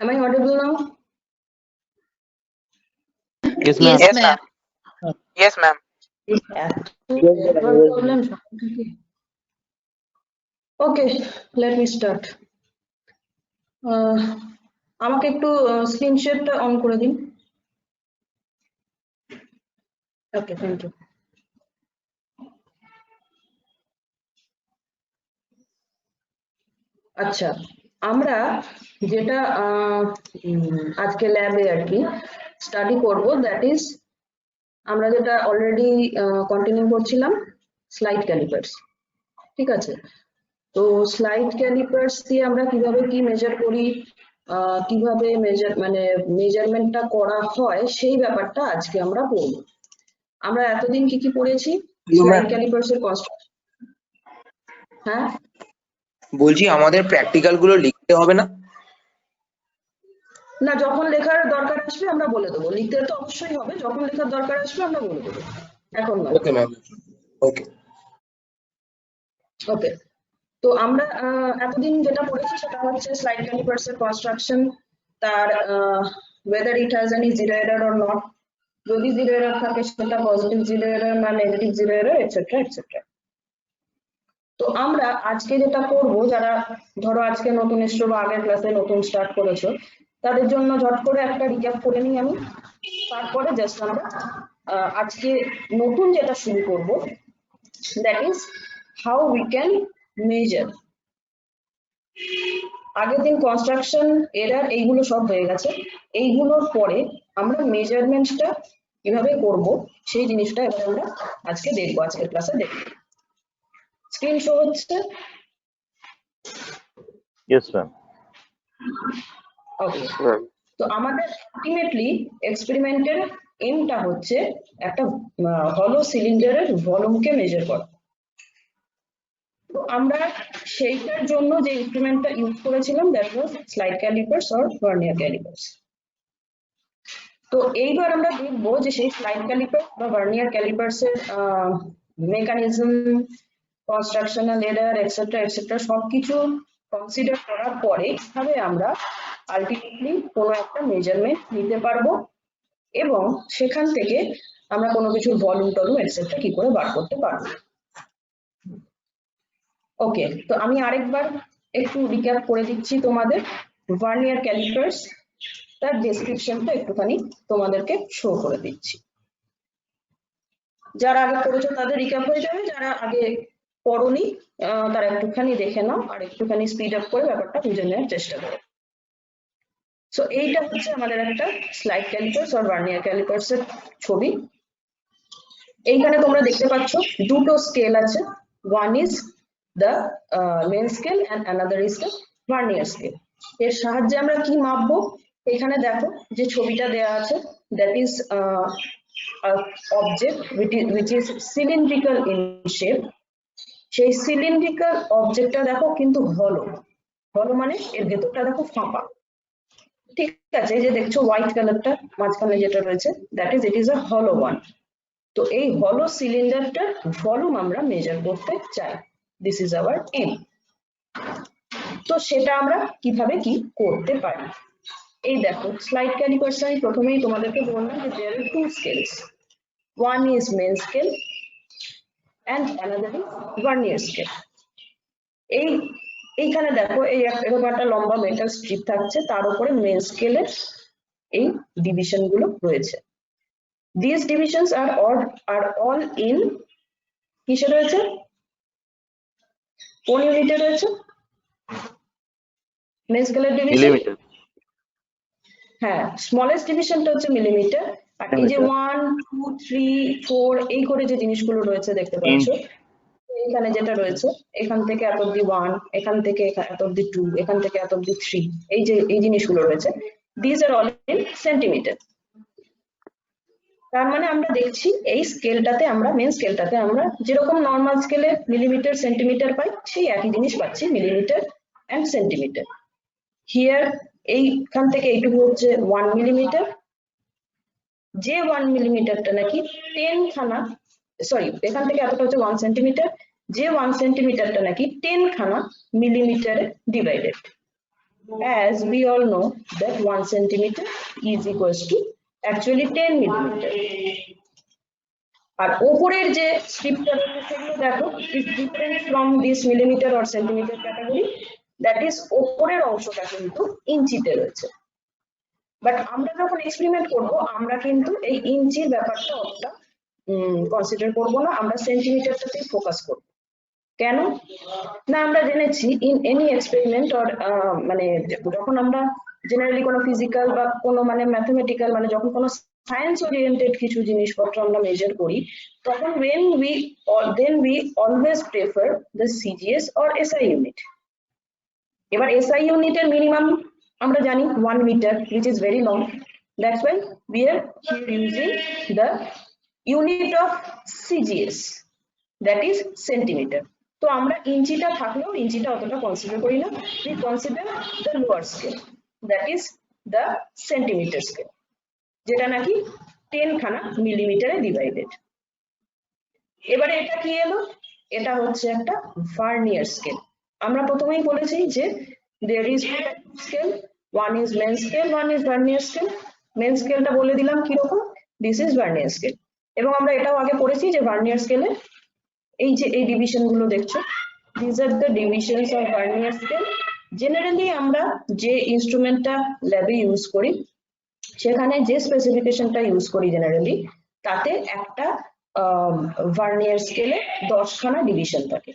Am I audible now? Yes, ma'am. Yes, ma'am. Yes, ma'am. Network problem. Okay, let me start. আমাকে একটু screen শেয়ারটা on করে দিন। ওকে, thank you. আচ্ছা, আমরা যেটা আজকে ল্যাবে আর কি স্টাডি করব, দ্যাট ইজ আমরা যেটা অলরেডি কন্টিনিউ করছিলাম, স্লাইড ক্যালিপার্স। ঠিক আছে, তো স্লাইড ক্যালিপার্স দিয়ে আমরা কিভাবে কি মেজার করি, কিভাবে মেজারমেন্টটা করা হয়, সেই ব্যাপারটা আজকে আমরা পড়ব। আমরা এতদিন কি কি পড়েছি? স্লাইড ক্যালিপার্স এর কনস্ট্রাকশন। হ্যাঁ, বলছি আমাদের প্র্যাকটিক্যাল গুলো লিখতে হবে না? না, যখন লেখার দরকার আসবে আমরা বলে দেবো। লিখতে তো অবশ্যই হবে, যখন লেখার দরকার আসবে আমরা বলে দেবো, এখন না। ওকে ম্যাম, ওকে ওকে, তো আমরা এতদিন যেটা পড়েছি সেটা হচ্ছে স্লাইড ক্যালিপার্স এর কনস্ট্রাকশন, তার whether it has any zero error or not, যদি জিরো এরর থাকে সেটা পজিটিভ জিরো এরর না negative zero error, etcetera etcetera. তো আমরা আজকে যেটা করব, যারা ধরো আজকে নতুন এসছো বা আগের ক্লাসে নতুন স্টার্ট করেছো, তাদের জন্য ঝট করে একটা রিক্যাপ করে নিই আমি, তারপরে জাস্ট আমরা আজকে নতুন যেটা শুরু করব, that is how we can measure. আগের দিন কনস্ট্রাকশন, এরর, এইগুলো সব হয়ে গেছে। এইগুলোর পরে আমরা মেজারমেন্টটা কিভাবে করব সেই জিনিসটা এবার আমরা আজকে দেখবো, আজকের ক্লাসে দেখব। স্ক্রিন শো হচ্ছে? Yes, ma'am. ওকে, তো আমাদের আলটিমেটলি এক্সপেরিমেন্টের এমটা হচ্ছে একটা হলো সিলিন্ডারের ভলিউমকে মেজার করা। তো আমরা সেইটার জন্য যে ইনস্ট্রুমেন্টটা ইউজ করেছিলাম, that was slide callipers or vernier callipers. তো এইবার আমরা দেখবো যে সেই স্লাইড ক্যালিপার বা ভার্নিয়ার ক্যালিপার্স এর মেকানিজম, কনস্ট্রাকশনাল এরর, এটসেট্রা এটসেট্রা সবকিছু কনসিডার করার পরে কিভাবে আমরা আলটিমেটলি কোনো একটা মেজারমেন্ট নিতে পারবো এবং সেখান থেকে আমরা কোনো কিছুর ভলিউম টলিউম এটসেট্রা কি করে বার করতে পারবো। ওকে, তো আমি আরেকবার একটু রিক্যাপ করে দিচ্ছি তোমাদের। ভার্নিয়ার ক্যালিপার্স, তার ডেসক্রিপশনটা একটুখানি তোমাদেরকে শো করে দিচ্ছি। যারা আগে পড়েছো তাদের রিক্যাপ হয়ে যাবে, যারা আগে পড়োনি তারা একটুখানি দেখে নাও আর একটুখানি স্পিড আপ করে ব্যাপারটা বুঝে নেওয়ার চেষ্টা করো। সো এইটা হচ্ছে আমাদের একটা স্লাইড ক্যালিপার্স আর ভার্নিয়ার ক্যালিপার্স এর ছবি। এইখানে তোমরা দেখতে পাচ্ছ দুটো স্কেল আছে, one is the main scale and another is the vernier scale. এর সাহায্যে আমরা কি মাপবো? এখানে দেখো যে ছবিটা দেয়া আছে, that is object which is cylindrical in shape. সেই সিলিন্ড্রিক্যাল অবজেক্টটা দেখো কিন্তু হলো, হলো মানে এর ভেতরটা দেখো ফাঁপা। ঠিক আছে, এই যে দেখছো হোয়াইট কালারটা মাঝখানে যেটা রয়েছে, that is it is a হলো ওয়ান। তো এই হলো সিলিন্ডারটার ভলিউম আমরা মেজার করতে চাই, দিস ইজ আওয়ার এম। তো সেটা আমরা কিভাবে কি করতে পারি? এই দেখো স্লাইড ক্যালিপার্স, আমি প্রথমেই তোমাদেরকে বললাম যে there are two scales, one is main scale and another is vernier scale. এইখানে দেখো এই এরকম একটা লম্বা মেটাল স্ট্রিপ থাকছে, তার উপরে মেন স্কেলের এই ডিভিশন গুলো রয়েছে। These divisions are all in কিসে রয়েছে? কোন ইউনিটে রয়েছে? মেন স্কেলের ডিভিশন, Millimeter. হ্যাঁ, স্মলেস্ট ডিভিশনটা হচ্ছে মিলিমিটার। আর এই যে 1 2 3 4 এই করে যে জিনিসগুলো রয়েছে দেখতে পাচ্ছ, এখানে যেটা রয়েছে এখান থেকে এত অব্দি 1, এখান থেকে এত অব্দি 2, এখান থেকে এত অব্দি 3, এই যে এই জিনিসগুলো রয়েছে, this are all in centimetre. তার মানে আমরা দেখছি এই স্কেলটাতে, আমরা মেন স্কেলটাতে আমরা যেরকম নর্মাল স্কেলে মিলিমিটার সেন্টিমিটার পাই, সেই একই জিনিস পাচ্ছি মিলিমিটার এন্ড সেন্টিমিটার। হিয়ার এইখান থেকে এইটুকু হচ্ছে 1 মিলিমিটার, যে 1 মিলিমিটারটা নাকি 10 খানা, সরি এখান থেকে এতটা হচ্ছে 1 সেন্টিমিটার, যে 1 সেন্টিমিটারটা নাকি 10 খানা মিলিমিটারে divided. as we all know that 1 centimeter is equals to actually 10 millimeter. আর উপরের যে স্ট্রিপটা রয়েছে সেগুলো দেখো is different from this millimeter or centimeter category, that is উপরের অংশটা কিন্তু ইঞ্চিতে রয়েছে। বাট আমরা যখন এক্সপেরিমেন্ট করব আমরা কিন্তু এই ইঞ্চির ব্যাপারটা অতটা কনসিডার করব না, আমরা সেন্টিমিটারটাতেই ফোকাস করব। কেন না আমরা জেনেছি ইন এনি এক্সপেরিমেন্ট অর মানে যখন আমরা জেনারেলি কোনো ফিজিক্যাল বা কোনো মানে ম্যাথমেটিক্যাল মানে যখন কোনো সায়েন্স ওরিয়েন্টেড কিছু জিনিসপত্র আমরা মেজার করি তখন then we always prefer the CGS or SI unit। এবার SI ইউনিটের মিনিমাম আমরা জানি 1 meter which is very long, that's why we are here using the unit of CGS, that is centimeter। তো আমরা ইঞ্চিটা থাকলেও ইঞ্চিটা অতটা কনসিডার করি না, we consider the lower scale, that is the centimeter scale, যেটা নাকি 10 খানা মিলিমিটারে ডিভাইডেড। এবারে এটা কি এলো, এটা হচ্ছে একটা ভার্নিয়ার স্কেল। আমরা প্রথমেই বলেছি যে there is two types of scale, one is main scale, one is vernier scale। main স্কেলটা বলে দিলাম কি রকম, this is vernier scale। এবং আমরা এটাও আগে পড়েছি যে ভার্নিয়ার স্কেলে এই যে এই ডিভিশন গুলো দেখছো, these are the divisions of vernier scale। Generally আমরা যে ইনস্ট্রুমেন্টটা ল্যাবে ইউজ করি সেখানে যে স্পেসিফিকেশনটা ইউজ করি জেনারেলি তাতে একটা ভার্নিয়ার স্কেলে 10 খানা ডিভিশন থাকে,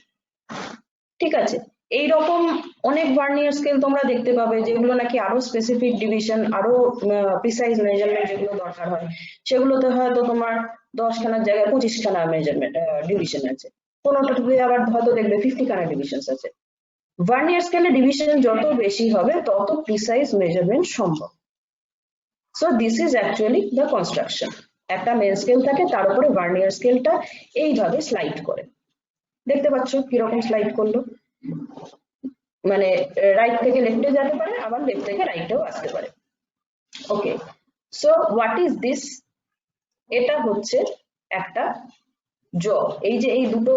ঠিক আছে। এইরকম অনেক ভার্নিয়ার স্কেল তোমরা দেখতে পাবে যেগুলো নাকি আরো স্পেসিফিক ডিভিশন আরো প্রিসাইজ মেজারমেন্ট যেগুলো দরকার হয় সেগুলোতে হয়তো তোমার 10 খানার জায়গায় 25 খানা মেজারমেন্ট ডিভিশন আছে, কোনোটাতে আবার হয়তো দেখবে 50 খানা ডিভিশন আছে। ভার্নিয়ার স্কেলে ডিভিশন যত বেশি হবে তত প্রিসাইজ মেজারমেন্ট সম্ভব। So this is actually the construction. একটা মেন স্কেল থাকে তার উপরে ভার্নিয়ার স্কেলটা এইভাবে স্লাইড করে, দেখতে পাচ্ছ কিরকম স্লাইড করলো, মানে রাইট থেকে লেফটে যেতে পারে আবার লেফট থেকে রাইটেও আসতে পারে। ওকে, সো হোয়াট ইজ দিস, এটা হচ্ছে একটা জ। এই যে এই দুটো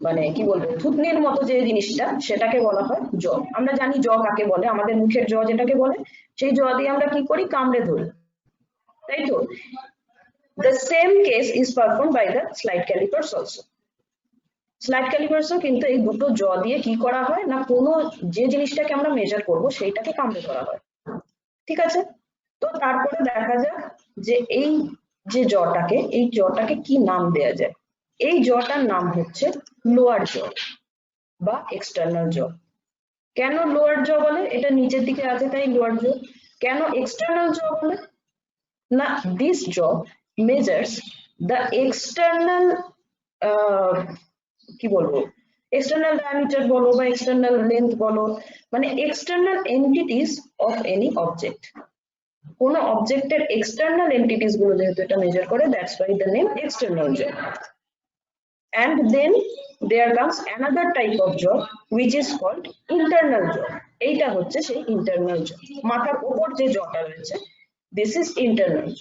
মানে কি বলবো থুতনির মতো যে জিনিসটা সেটাকে বলা হয় জ। আমরা জানি জ কাকে বলে, আমাদের মুখের জ যেটাকে বলে সেই জ দিয়ে আমরা কি করি কামড়ে ধরি, তাই তো। The same case is performed by the slide calipers also। Slide ক্যালিপারসও কিন্তু এই দুটো জ দিয়ে কি করা হয় না কোনো যে জিনিসটাকে আমরা মেজার করব সেইটাকে কামড়ে ধরা হয়, ঠিক আছে। তো তারপরে দেখা যাক যে এই যে জটাকে কি নাম দেয়া যায়। এই জটার নাম হচ্ছে লোয়ার জ বা এক্সটার্নাল জ। কেন লোয়ার জ বলে, এটা নিচের দিকে আছে তাই লোয়ার জ। কেন এক্সটার্নাল জ বলে না, দিস জ মেজার্স দ্য এক্সটার্নাল কি বলবো এক্সটার্নাল ডায়ামিটার বলো বা এক্সটার্নাল লেন্থ বলো, মানে external entities of any object. কোন অবজেক্টের এক্সটার্নাল এন্টিটিস গুলো যেহেতু এটা মেজার করে, that's why the name external জ। And then there comes another type of jaw which is called internal jaw। এইটা হচ্ছে সেই ইন্টারনাল জ, মাথার উপর যে জটা রয়েছে, দিস ইজ ইন্টারনাল জ।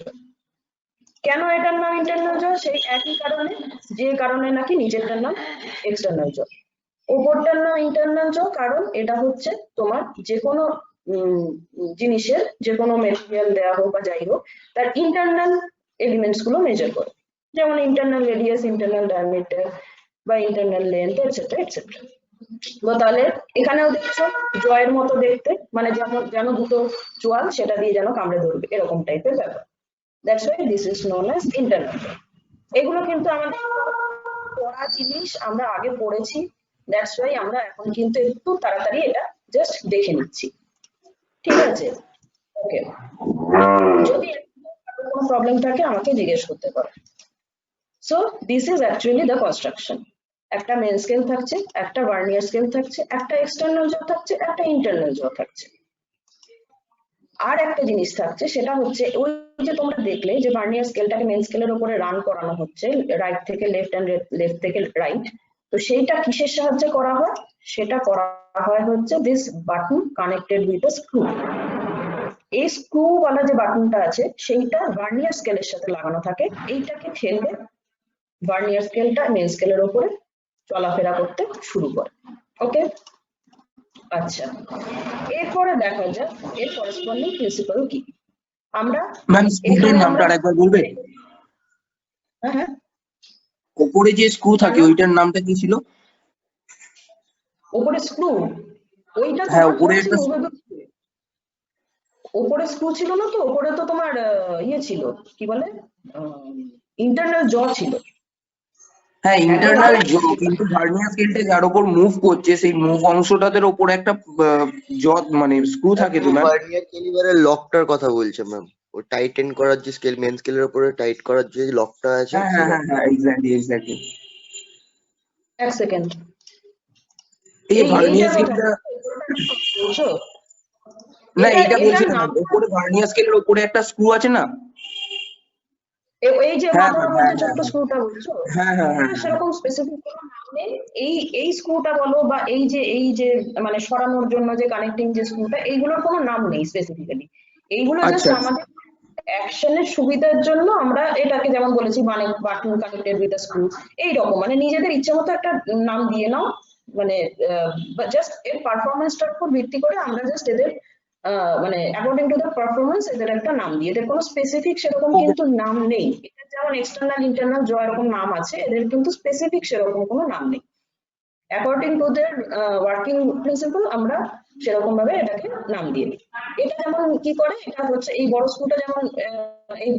কেন এটার নাম ইন্টারনাল জ, সেই একই কারণে যে কারণে নাকি নিচেরটার নাম এক্সটার্নাল জ। উপরটার নাম ইন্টারনাল জ কারণ এটা হচ্ছে তোমার যে কোনো জিনিসের যে কোনো মেটেরিয়াল দেওয়া হোক বা যাই হোক তার ইন্টারনাল এলিমেন্টস গুলো মেজার করে, যেমন ইন্টারনাল রেডিয়াস, ইন্টারনাল ডায়ামিটার বা ইন্টারনাল লেন্থ এটসেট্রা এটসেট্রা। তো তাহলে এখানেও দেখছো জয়ের মতো দেখতে, মানে যেন দুটো চোয়াল সেটা দিয়ে যেন কামড়ে ধরবে এরকম টাইপের ব্যাপার, that's why this is known as internal. এগুলো কিন্তু আমাদের পড়া জিনিস, আমরা আগে পড়েছি, দ্যাটস ওয়াই আমরা এখন কিন্তু একটু তাড়াতাড়ি এটা জাস্ট দেখে নিচ্ছি, ঠিক আছে। ওকে, যদি কোনো প্রবলেম থাকে আমাকে জিজ্ঞেস করতে পারো। So this is actually the construction. একটা মেন স্কেল থাকছে, একটা ভার্নিয়ার স্কেল থাকছে, একটা এক্সটার্নাল জ থাকছে, একটা ইন্টারনাল জ থাকছে। আর একটা জিনিস থাকছে সেটা হচ্ছে ওই যে তোমরা দেখলে যে ভার্নিয়ার স্কেলটাকে মেন স্কেলের উপরে রান করানো হচ্ছে রাইট থেকে লেফট এন্ড লেফট থেকে রাইট, তো সেইটা কিসের সাহায্যে করা হয়, সেটা করা হয় হচ্ছে this button connected with a screw. এই স্ক্রু ওয়ালা যে বাটনটা আছে সেইটা ভার্নিয়ার স্কেলের সাথে লাগানো থাকে, এইটাকে ঠেললে ভার্নিয়ার স্কেলটা মেন স্কেলের উপরে চলাফেরা করতে শুরু করে। ওকে, আচ্ছা, এরপরে দেখা যাক এর করেসপন্ডিং প্রিন্সিপাল কি। আমরা ম্যাম স্ক্রুটার এখানে নামটা আমরা আরেকবার বলবে? হ্যাঁ হ্যাঁ, ওপরে যে স্ক্রু কার থাকে নাম? ওইটার নামটা কি ছিল? ওপরে স্ক্রু, ওইটা হ্যাঁ তোমার উপরে কি একটা ছিল? ওপরে স্ক্রু ছিল না তো, ওপরে তো তোমার ইয়ে ছিল, কি বলে, ইন্টারনাল জ ছিল। হ্যাঁ একবার ইন্টারনাল ওপরে কিন্তু ভার্নিয়ার স্কেলটা যার উপর মুভ করছে সেই মুভ অংশটার উপর একটা মানে স্ক্রু থাকে তো ও ম্যাম। ভার্নিয়ার ক্যালিপারের লকটার কথা বলছে ম্যাম। ও টাইটেন করার যে স্কেল, মেন স্কেলের উপরে টাইট করার যে লকটা আছে হ্যাঁ সেই হ্যাঁ হ্যাঁ লকটা। হ্যাঁ এক্স্যাক্টলি এক্স্যাক্টলি। এক সেকেন্ড, এই যে ভার্নিয়ার এইটার কথা স্কেলটা, বলছো? না এটা এইটা বলছি এটার না নাম, ম্যাম, উপরে ভার্নিয়ার স্কেলের উপরে একটা স্ক্রু আছে না? এই যে হ্যাঁ মাথার ম্যাম উপর হ্যাঁ যে হ্যাঁ ছোট্ট স্ক্রুটা বলছো, হ্যাঁ হ্যাঁ হ্যাঁ এটা হ্যাঁ। সেরকম স্পেসিফিক কোনো নাম নেই। এই স্ক্রুটা বলো বা এই যে মানে সরানোর জন্য যে কানেক্টিং যে স্ক্রুটা, এইগুলোর কোনো নাম নেই স্পেসিফিক্যালি। এইগুলো জাস্ট আচ্ছা আচ্ছা। আমাদের অ্যাকশনের সুবিধার জন্য আমরা এটাকে যেমন বলেছি মানে বাটন কানেক্টেড উইথ স্ক্রু, এইরকম মানে নিজেদের ইচ্ছে মতো একটা নাম দিয়ে নাও, মানে জাস্ট এর পারফরমেন্সটার উপর ভিত্তি করে আমরা জাস্ট এদের মানে অ্যাকর্ডিং টু দ্য পারফরমেন্স এদের একটা নাম দিই, এদের কোনো স্পেসিফিক সেরকম ওকে। কিন্তু নাম নেই। এদের যেমন এক্সটার্নাল ইন্টারনাল জ এরকম নাম আছে, এদের কিন্তু স্পেসিফিক সেরকম কোনো নাম নেই। According to there working principal আমরা সেরকম ভাবে এটাকে নাম দিয়ে দিই। এটা যেমন কি করে, এটা হচ্ছে এই বড় স্ক্রুটা যেমন এই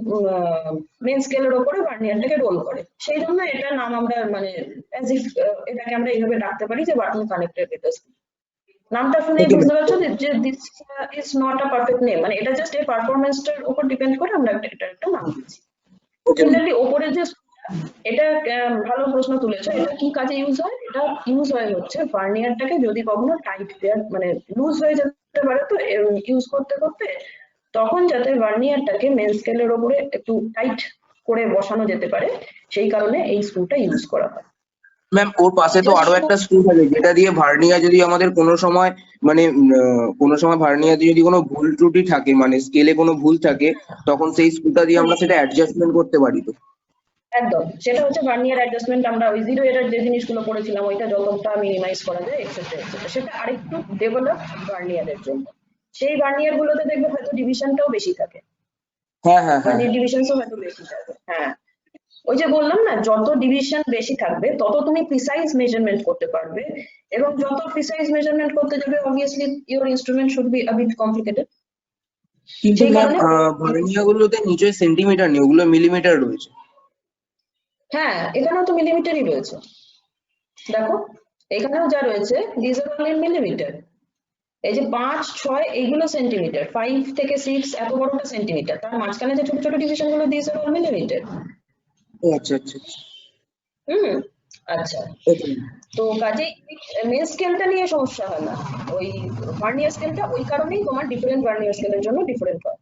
মেন স্কেলের উপরে ভার্নিয়ারটাকে রোল করে, সেই জন্য এটা নাম আমরা মানে অ্যাজ ইফ এটাকে আমরা এইভাবে ডাকতে পারি যে বাটন কানেক্টেড উইথ স্ক্রু। নামটা শুনেই ওকে বুঝতে ম্যাম। পারছো যে this is not a perfect name, মানে এটা জাস্ট এই পারফরমেন্সটার উপর ডিপেন্ড করে আমরা এটা একটা নাম দিচ্ছি। Okay ma'am. সিমিলারলি ওপরে যে এটা ভালো প্রশ্ন তুলেছো, এটা কি কাজে ইউজ হয়? এটা ইউজ হয় হচ্ছে ভার্নিয়ারটাকে যদি কখনো টাইট দেওয়ার মানে লুজ হয়ে যেতে পারে তো ইউজ করতে করতে, তখন যাতে ভার্নিয়ারটাকে মেন স্কেলের উপরে একটু টাইট করে বসানো যেতে পারে, সেই কারণে এই স্ক্রুটা ইউজ করা হয়। ম্যাম ওর পাশে তো আরো জাস্ট একটা স্ক্রু থাকে যেটা দিয়ে ভার্নিয়ার যদি আমাদের কোনো সময় মানে কোনো সময় ভার্নিয়ারে যদি কোনো ভুল ত্রুটি থাকে মানে স্কেলে কোনো ভুল থাকে তখন সেই স্ক্রুটা দিয়ে আমরা সেটা অ্যাডজাস্টমেন্ট করতে পারি তো? একদম, সেটা হচ্ছে ভার্নিয়ার অ্যাডজাস্টমেন্ট। আমরা ওই জিরো এরার যে জিনিসগুলো পড়েছিলাম ওইটা যতটা মিনিমাইজ করা যায় এক্সেট্রা এক্সেট্রা, সেটা আরেকটু ডেভেলপ ভার্নিয়ারের জন্য। সেই ভার্নিয়ার গুলোতে দেখবে হয়তো ডিভিশনটাও বেশি থাকে, হ্যাঁ হ্যাঁ হ্যাঁ। ভার্নিয়ার ডিভিশনসও হয়তো বেশি থাকে। হ্যাঁ, ওই যে বললাম না, যত ডিভিশন বেশি থাকবে তত তুমি প্রিসাইজ মেজারমেন্ট করতে পারবে, এবং যত প্রিসাইজ মেজারমেন্ট করতে যাবে obviously your instrument should be a bit complicated. কিন্তু সেই ম্যাম কারণে ভার্নিয়ার গুলোতে নিচে সেন্টিমিটার নেই, ওগুলো মিলিমিটার রয়েছে। হ্যাঁ, এখানেও তো মিলিমিটারই রয়েছে, দেখো এখানেও যা রয়েছে this are all in millimetre. এই যে 5, 6 এইগুলো সেন্টিমিটার, 5 থেকে 6 এত বড়টা সেন্টিমিটার, তার মাঝখানে যে ছোট ছোট ডিভিশন গুলো দিস আর অল মিলিমিটার। ও আচ্ছা আচ্ছা আচ্ছা। হুম, আচ্ছা। ওকে তো কাজেই মেন স্কেলটা নিয়ে সমস্যা হয় না, ওই ভার্নিয়ার স্কেলটা ওই কারণেই তোমার ডিফারেন্ট ভার্নিয়ার স্কেলের জন্য ডিফারেন্ট হয়।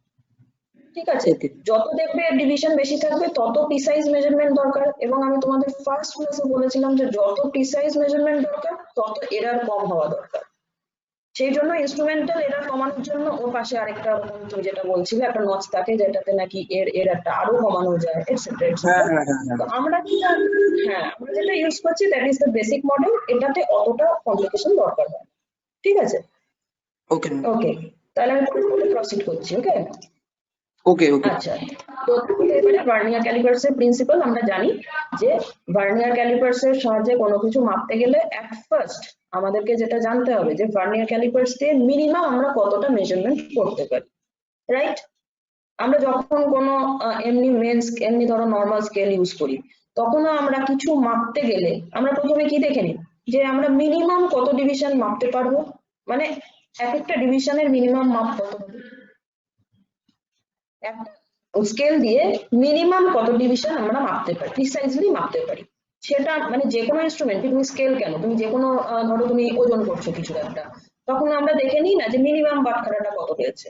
ঠিক আছে, ওকে। যত দেখবে ডিভিশন বেশি থাকবে তত প্রিসাইজ মেজারমেন্ট দরকার, এবং আমি তোমাদের ফার্স্ট ক্লাসে বলেছিলাম যে যত প্রিসাইজ মেজারমেন্ট দরকার তত এরার কম হওয়া দরকার। সেই জন্য ইনস্ট্রুমেন্টাল এরার কমানোর জন্য ওর পাশে আরেকটা তুমি যেটা বলছিলে একটা নচ থাকে যেটাতে নাকি এরারটা আরো কমানো যায় এটসেট্রা হ্যাঁ এটসেট্রা। হ্যাঁ হ্যাঁ হ্যাঁ। তো আমরা যেটা, হ্যাঁ আমরা যেটা ইউজ করছি that is the basic model, এটাতে অতটা কমপ্লিকেশন দরকার হয়। ঠিক আছে, ওকে ওকে, তাহলে আমি প্রসিড করছি। ওকে, ওকে ওকে। আচ্ছা, তো এবারে ভার্নিয়ার ক্যালিপার্স এর প্রিন্সিপাল আমরা জানি যে ভার্নিয়ার ক্যালিপার্স এর সাহায্যে কোনো কিছু মাপতে গেলে এট ফার্স্ট আমাদেরকে যেটা জানতে হবে যে ভার্নিয়ার ক্যালিপার্স দিয়ে মিনিমাম আমরা কতটা মেজারমেন্ট করতে পারি, রাইট? আমরা যখন কোনো এমনি এমনি ধরো নর্মাল স্কেল ইউজ করি, তখনও আমরা কিছু মাপতে গেলে আমরা প্রথমে কি দেখে নিই যে আমরা মিনিমাম কত ডিভিশন মাপতে পারবো, মানে এক একটা ডিভিশনের মিনিমাম মাপ কত হবে, স্কেল দিয়ে মিনিমাম কত ডিভিশন আমরা মাপতে পারি, প্রিসাইজলি মাপতে পারি। সেটা মানে যে কোনো ইনস্ট্রুমেন্ট, তুমি স্কেল কেন, তুমি যে কোনো ধরো তুমি ওজন করছো কিছু একটা, তখন আমরা দেখে নিই না যে মিনিমাম বাটখারাটা কত হয়েছে,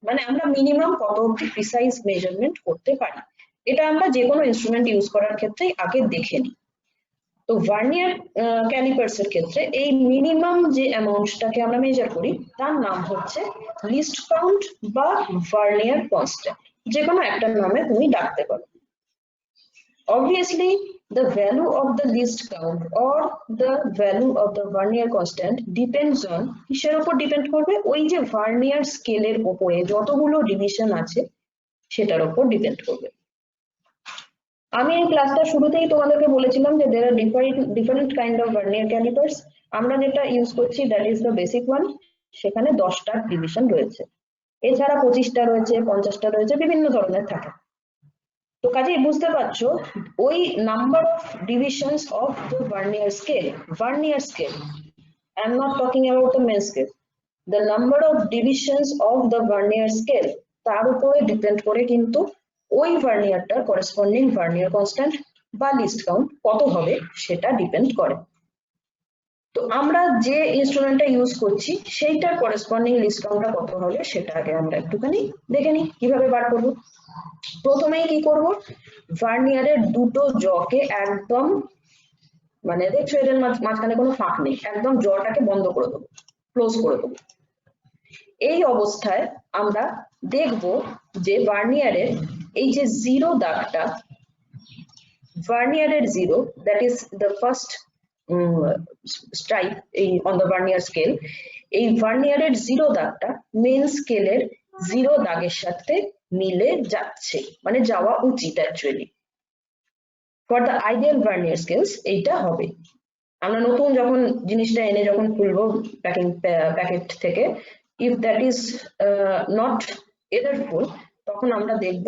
মানে আমরা মিনিমাম কত অব্দি প্রিসাইজ মেজারমেন্ট করতে পারি, এটা আমরা যে কোনো ইনস্ট্রুমেন্ট ইউজ করার ক্ষেত্রেই আগে দেখে নিই। তো ভার্নিয়ার ক্যালিপার্স এর ক্ষেত্রে এই মিনিমাম যে অ্যামাউন্টটাকে আমরা মেজার করি তার নাম হচ্ছে লিস্ট কাউন্ট বা ভার্নিয়ার কনস্ট্যান্ট, যে কোনো একটা নামে তুমি ডাকতে পারো। Obviously the value of the least count or the value of the vernier constant depends on কিসের উপর ডিপেন্ড করবে? ওই যে ভার্নিয়ার স্কেলের উপরে যতগুলো ডিভিশন আছে সেটার উপর ডিপেন্ড করবে। আমি এই ক্লাসটা শুরুতেই তোমাদেরকে বলেছিলাম যে there are different kind of vernier calipers। আমরা যেটা ইউজ করছি that is the basic one, সেখানে 10টা ডিভিশন রয়েছে, এছাড়া 25টা রয়েছে, 50টা রয়েছে, বিভিন্ন ধরনের থাকে। তো কাজেই বুঝতে পারছো ওই number of divisions of the vernier scale, I am not talking about the main scale, the number of divisions of the vernier scale তার উপরে ডিপেন্ড করে কিন্তু ওই ভার্নিয়ারটার করেসপন্ডিং ভার্নিয়ার কনস্ট্যান্ট বা লিস্ট কাউন্ট কত হবে সেটা ডিপেন্ড করে। তো আমরা যে ইনস্ট্রুমেন্টটা ইউজ করছি সেইটার করেসপন্ডিং লিস্ট কাউন্টটা কত হবে সেটা আগে আমরা একটুখানি দেখে নিই কিভাবে বার করব। প্রথমেই কি করব, ভার্নিয়ারের দুটো জকে একদম মানে দেখছো এদের মাঝখানে কোনো ফাঁক নেই, একদম জটাকে বন্ধ করে দেবো, ক্লোজ করে দেবো। এই অবস্থায় আমরা দেখব যে ভার্নিয়ারের এই যে জিরো দাগটা, ভার্নিয়ারের zero, that is the first stripe on the vernier scale, এই ভার্নিয়ারের জিরো দাগটা মেন স্কেলের জিরো দাগের সাথে মিলে যাচ্ছে, মানে যাওয়া উচিত actually. For the ideal vernier scales এইটা হবে। আমরা নতুন যখন জিনিসটা এনে যখন খুলবো প্যাকেট থেকে, ইফ দ্যাট ইজ নট এরারফুল, তখন আমরা দেখব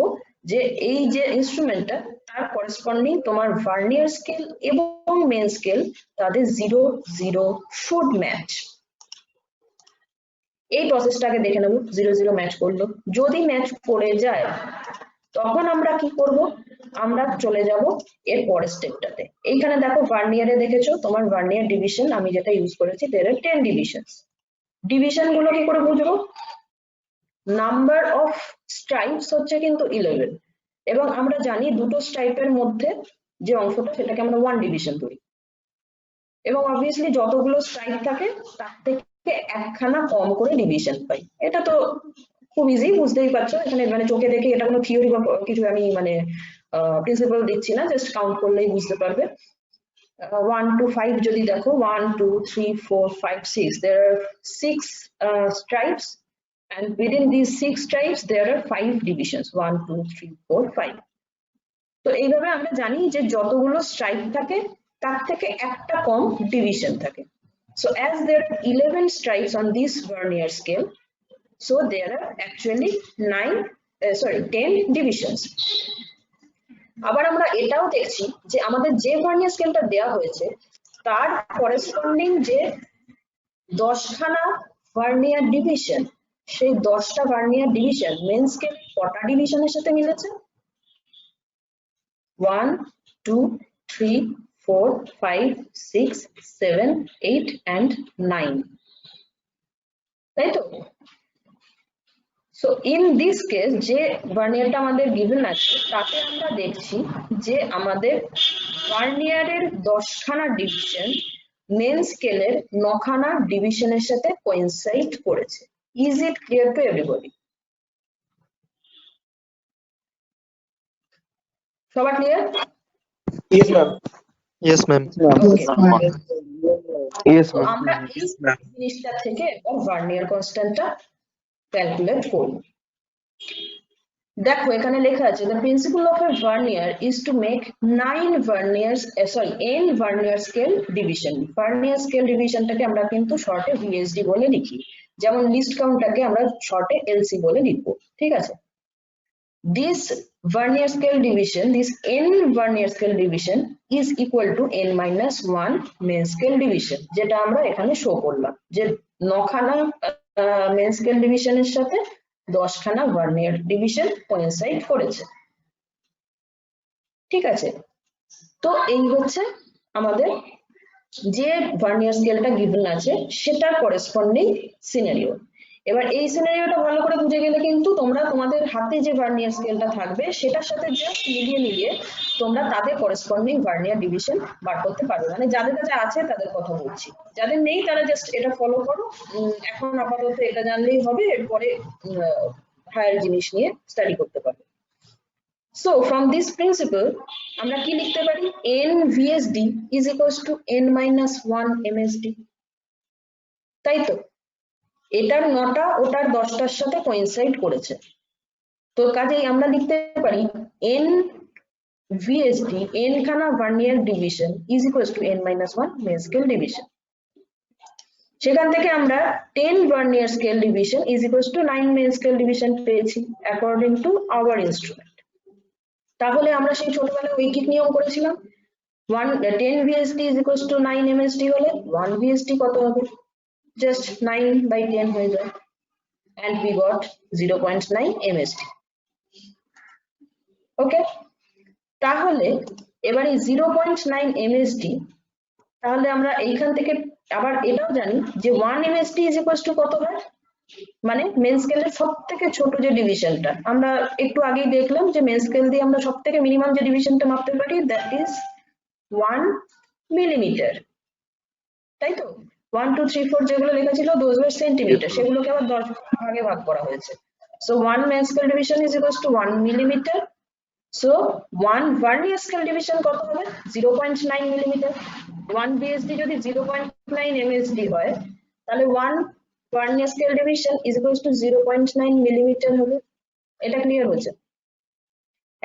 যে এই যে ইনস্ট্রুমেন্টটা তার করেসপন্ডিং তোমার ভার্নিয়ার স্কেল এবং মেন স্কেল তাদের 0 0 শুড ম্যাচ। এই প্রসেসটাকে দেখে নেব, 0 0 ম্যাচ করলো, যদি ম্যাচ করে যায় তখন আমরা কি করব, আমরা চলে যাব এর পরের স্টেপটাতে। এইখানে দেখো ভার্নিয়ারে দেখেছো তোমার ভার্নিয়ার ডিভিশন আমি যেটা ইউজ করেছি there are 10 ডিভিশনস। ডিভিশন গুলো কি করে বুঝবো? নাম্বার অফ স্ট্রাইপস হচ্ছে কিন্তু 11, এবং আমরা জানি দুটো স্ট্রাইপের মধ্যে যে অংশটা সেটাকে আমরা 1 ডিভিশন ধরি, এবং অবভিয়াসলি যতগুলো স্ট্রাইপ থাকে তার থেকে একখানা কম করে ডিভিশন পাই। এটা তো খুব ইজি, বুঝতেই পারছো। এখানে মানে চোখে দেখে এটা কোনো থিওরি বা কিছু আমি মানে প্রিন্সিপাল দিচ্ছি না, জাস্ট কাউন্ট করলেই বুঝতে পারবে। 1 to 5 যদি দেখো 1 2 3 4 5 6, there are 6 stripes, and within these 6 stripes there are 5 divisions, 1 2 3 4 5। তো এইভাবে আমরা জানি যে যতগুলো স্ট্রাইপ থাকে তার থেকে একটা কম ডিভিশন থাকে। So as there are 11 stripes on this vernier scale, so there are actually 10 divisions. আবার আমরা এটাও দেখছি যে আমাদের যে ভার্নিয়ার স্কেলটা দেওয়া হয়েছে তার করেসপন্ডিং যে 10খানা ভার্নিয়ার ডিভিশন, সেই 10টা ভার্নিয়ার ডিভিশন মেন স্কেল কটা ডিভিশনের সাথে মিলেছে? 1 2 3 4 5 6 7 8 and 9, তাই তো? So in this case যে ভার্নিয়ারটা আমাদের গিভেন আছে তাতে আমরা দেখছি যে আমাদের ভার্নিয়ারের 10খানা ডিভিশন মেন স্কেলের 9খানা ডিভিশনের সাথে কোইনসাইড করেছে। Is it clear to everybody? সবার clear? Yes, ma'am. Yes, ma'am. Okay. Yes, তো আমরা এই জিনিসটা থেকে এবার ভার্নিয়ার কনস্ট্যান্টটা ক্যালকুলেট করব। দেখো এখানে লেখা আছে the principle of a vernier is to make n vernier scale division। Vernier scale ডিভিশনটাকে আমরা কিন্তু শর্টে VSD বলে লিখি, যেমন লিস্ট কাউন্টটাকে আমরা শর্টে LC বলে লিখবো, ঠিক আছে? This vernier scale division, this n vernier scale division is equal to n minus 1 main scale division, যেটা আমরা এখানে শো করলাম যে 9খানা মেন স্কেল ডিভিশনের সাথে 10খানা ভার্নিয়ার ডিভিশন কোইনসাইড করেছে, ঠিক আছে? তো এই হচ্ছে আমাদের যে ভার্নিয়ার স্কেলটা গিভেন আছে সেটার করেসপন্ডিং সিনারিও। এবার এই সিনারিওটা ভালো করে বুঝে গেলে কিন্তু তোমরা তোমাদের হাতে যে ভার্নিয়ার স্কেলটা থাকবে সেটার সাথে জাস্ট মিলিয়ে তোমরা তাদের করেসপন্ডিং ভার্নিয়ার ডিভিশন বার করতে পারবে। মানে যাদের কাছে আছে তাদের কথা বলছি, যাদের নেই তারা জাস্ট এটা ফলো করো। এখন আপাতত এটা জানলেই হবে, এরপরে হায়ার জিনিস নিয়ে স্টাডি করতে পারবে। So from this principle আমরা কি লিখতে পারি, n VSD is equals to n minus 1 MSD, তাই তো? এটার 9টা ওটার 10টার সাথে কোইনসাইড করেছে, তো কাজেই আমরা লিখতে পারি n VSD, n খানা vernier division is equals to n minus 1 main scale division. সেখান থেকে আমরা 10 vernier scale division is equals to 9 main scale division পেয়েছি অ্যাকর্ডিং টু আওয়ার ইনস্ট্রুমেন্ট। তাহলে আমরা সেই ছোটবেলায় ঐকিক নিয়ম করেছিলাম, 10 VSD is equals to 9 MSD হলে 1 VSD কত হবে, জাস্ট 9/10 হয়ে যায়, and we got 0.9 MSD। ওকে, তাহলে এবারে 0.9 MSD, তাহলে আমরা এইখান থেকে আবার এটাও জানি যে 1 MSD is equals to কত হয়, মানে মেন স্কেলের সবথেকে ছোট যে ডিভিশনটা, আমরা একটু আগেই দেখলাম যে মেন স্কেল দিয়ে আমরা সবথেকে মিনিমাম যে ডিভিশনটা মাপতে পারি দ্যাট ইজ 1 মিলিমিটার, তাই তো? 1 2 3 4 যেগুলো লেখা ছিল দোজ ওয়ার সেন্টিমিটার, সেগুলোকে আবার 10 ভাগে ভাগ করা হয়েছে। So 1 main scale division is equals to 1 millimetre. So 1 vernier scale division কত হবে, 0.9 মিলিমিটার। 1 VSD যদি 0.9 MSD হয়, তাহলে 1 vernier scale division is equals to 0.9 millimetre হবে। এটা ক্লিয়ার হচ্ছে?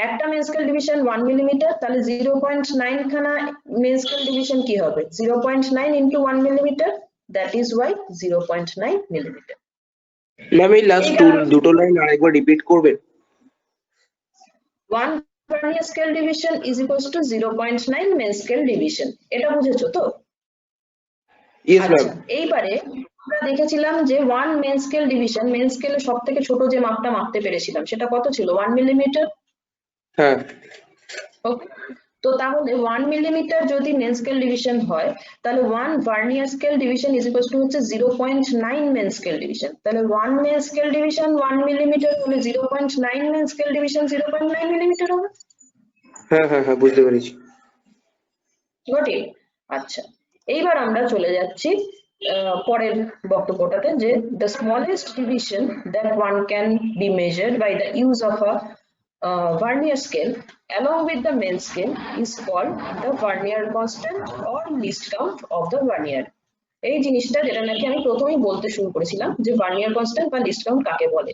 একটা মেন স্কেল ডিভিশন 1 মিলিমিটার, তাহলে 0.9 খানা মেন স্কেল ডিভিশন কি হবে, 0.9 into 1 millimetre, that is why 0.9 millimetre. Ma'am এই লাস্ট দুটো লাইন আরেকবার রিপিট করবেন? 1 vernier scale division is equals to 0.9 main scale division, এটা বুঝেছো তো? Yes ma'am. এইবারে আমরা দেখেছিলাম যে 1 মেন স্কেল ডিভিশন, মেন স্কেলের সবথেকে ছোট যে মাপটা মাপতে পেরেছিলাম সেটা কত ছিল, 1 মিলিমিটার। হ্যাঁ, ওকে, তো তাহলে 1 মিলিমিটার যদি মেন স্কেল ডিভিশন হয়, তাহলে 1 vernier scale division is equals two হচ্ছে 0.9 মেন স্কেল ডিভিশন। তাহলে 1 মেন স্কেল ডিভিশন 1 মিলিমিটার হলে 0.9 মেন স্কেল ডিভিশন 0.9 মিলিমিটার হবে। হ্যাঁ হ্যাঁ হ্যাঁ, বুঝতে পেরেছি। Got it? আচ্ছা, এইবার আমরা চলে যাচ্ছি পরের বক্তব্যটাতে, যে the smallest division that one can be measured by the use of a vernier scale along with the main scale is called the vernier constant or least count of the vernier। এই জিনিসটা যেটা নাকি আমি প্রথমেই বলতে শুরু করেছিলাম যে ভার্নিয়ার কনস্ট্যান্ট বা লিস্ট কাউন্ট কাকে বলে,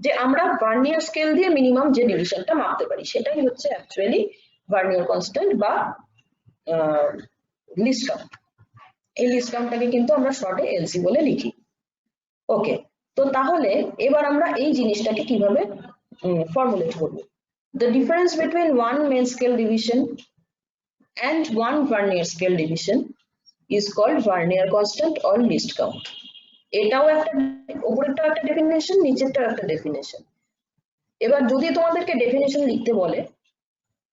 যে আমরা ভার্নিয়ার স্কেল দিয়ে মিনিমাম যে ডিভিশনটা মাপতে পারি সেটাই হচ্ছে অ্যাকচুয়ালি ভার্নিয়ার কনস্ট্যান্ট বা লিস্ট কাউন্ট। এই লিস্ট কাউন্টটাকে কিন্তু আমরা শর্টে এলসি বলে লিখি। ওকে, তো তাহলে এবার আমরা এই জিনিসটাকে কিভাবে ফর্মুলেট করব। The difference between one main scale division and one vernier scale division is called vernier constant or least count। এটাও একটা, উপরেরটাও একটা ডেফিনেশন, নিচেরটাও একটা ডেফিনেশন। এবার যদি তোমাদেরকে ডেফিনেশন লিখতে বলে,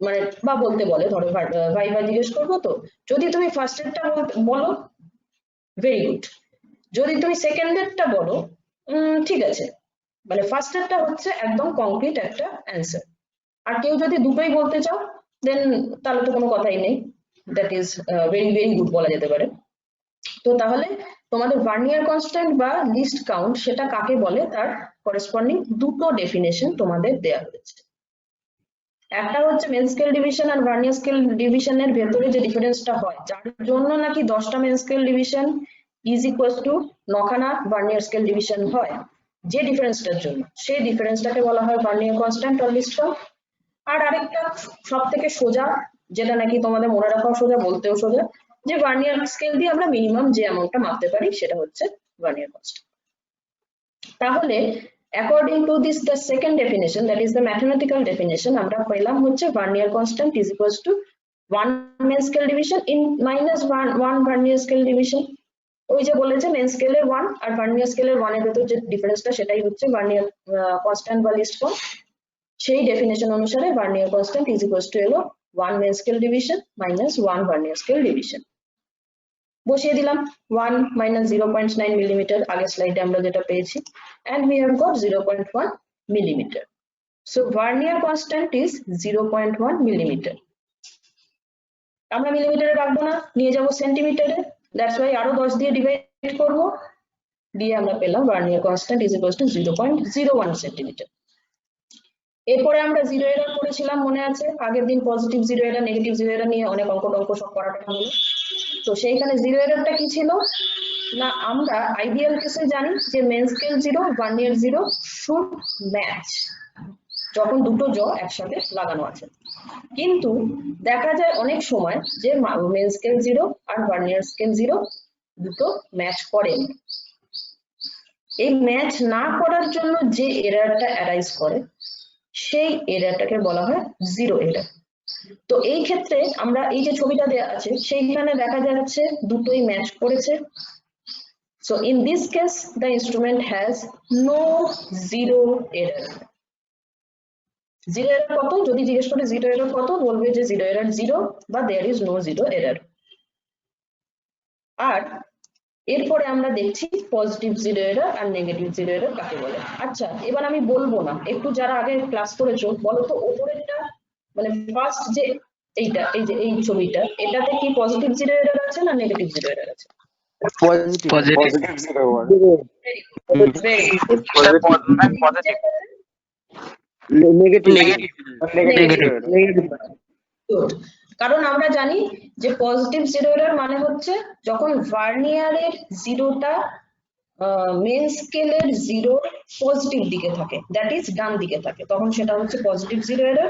মানে বা বলতে বলে, ধরো ভাইবা জিজ্ঞেস করবো, তো যদি তুমি ফার্স্টেরটা বলো ভেরি গুড, যদি তুমি সেকেন্ডেরটা বলো ঠিক আছে, মানে ফার্স্টেরটা হচ্ছে একদম কংক্রিট একটা অ্যান্সার। আর কেউ যদি দুটোই বলতে চাও দেন তাহলে তো কোনো কথাই নেই, that is very very good বলা যেতে পারে। তো তাহলে তোমাদের ভার্নিয়ার কনস্ট্যান্ট বা লিস্ট কাউন্ট সেটা কাকে বলে তার করেসপন্ডিং দুটো ডেফিনেশন তোমাদের দেয়া হয়েছে। একটা হচ্ছে মেন স্কেল ডিভিশন আর ভার্নিয়ার স্কেল ডিভিশনের ভেতরে যে ডিফারেন্সটা হয়, যার জন্য নাকি 10টা main scale division is equals to 9খানা ভার্নিয়ার স্কেল ডিভিশন হয়, যে ডিফারেন্সটার জন্য, সেই ডিফারেন্সটাকে বলা হয় ভার্নিয়ার কনস্ট্যান্ট আর লিস্ট কাউন্ট। আর আরেকটা সব থেকে সোজা, যেটা নাকি তোমাদের মনে রাখাও সোজা, বলতেও সোজা, যে ভার্নিয়ার স্কেল দিয়ে আমরা মিনিমাম যে অ্যামাউন্টটা মাপতে পারি সেটা হচ্ছে ভার্নিয়ার কনস্ট্যান্ট। তাহলে according to this the second definition, that is the mathematical definition, আমরা পেলাম হচ্ছে vernier constant is equals to 1 main scale division in minus 1 vernier scale division। ওই যে বলেছে মেন স্কেলের 1 আর ভার্নিয়ার স্কেলের 1 এর ভেতর যে ডিফারেন্সটা সেটাই হচ্ছে ভার্নিয়ার কনস্ট্যান্ট বা লিস্ট কাউন্ট। সেই ডেফিনেশন অনুসারে vernier constant is equals to হলো 1 main scale division minus 1 vernier scale division. বসিয়ে দিলাম 1 minus 0.9 মিলিমিটার, আগের স্লাইডে আমরা যেটা পেয়েছি, and we have got 0.1 millimeter. So vernier constant is 0.1 millimeter. আমরা মিলিমিটারে রাখবো না, নিয়ে যাব সেন্টিমিটারে, দ্যাটস ওয়াই আরো 10 দিয়ে ডিভাইড করব, দিয়ে আমরা পেলাম vernier constant is equals two 0.01 centimetre. এরপরে আমরা জিরো এরর করেছিলাম, মনে আছে? আগের দিন positive zero error, negative zero error নিয়ে অনেক অঙ্ক টঙ্ক সব করাটা হলো। তো সেইখানে জিরো এররটা কি ছিল না, আমরা আইডিয়াল কেসে জানি যে main scale zero, vernier zero should match যখন দুটো জ একসাথে লাগানো আছে। কিন্তু দেখা যায় অনেক সময় যে মেন স্কেল জিরো আর ভার্নিয়ার স্কেল জিরো দুটো ম্যাচ করে। এই ম্যাচ না করার জন্য যে এররটা অ্যারাইজ করে সেই এররটাকে বলা হয় জিরো এরর। তো এই ক্ষেত্রে আমরা এই যে ছবিটা দেওয়া আছে সেইখানে দেখা যাচ্ছে দুটোই ম্যাচ করেছে। So in this case the instrument has no zero error. Zero error কত? যদি জিজ্ঞেস করে জিরো এরর কত, বলবে যে জিরো এরর জিরো বা there is no zero error. আর এরপরে আমরা দেখছি পজিটিভ জিরো এরর আর নেগেটিভ জিরো এরর কাকে বলে। আচ্ছা, এবার আমি বলবো না, একটু যারা আগে ক্লাস করেছো বলো তো, ওপরেরটা মানে ফার্স্ট যে এইটা, এই যে এই ছবিটা, এটাতে কি পজিটিভ জিরো এরর আছে না নেগেটিভ জিরো এরর আছে? Positive Positive. Positive zero one negative negative Good. কারণ আমরা জানি যে পজিটিভ জিরো এরর মানে হচ্ছে যখন ভার্নিয়ারের জিরোটা মেন স্কেলের জিরো পজিটিভ দিকে থাকে, দ্যাট ইজ ডান দিকে থাকে, তখন সেটা হচ্ছে পজিটিভ জিরো এরর।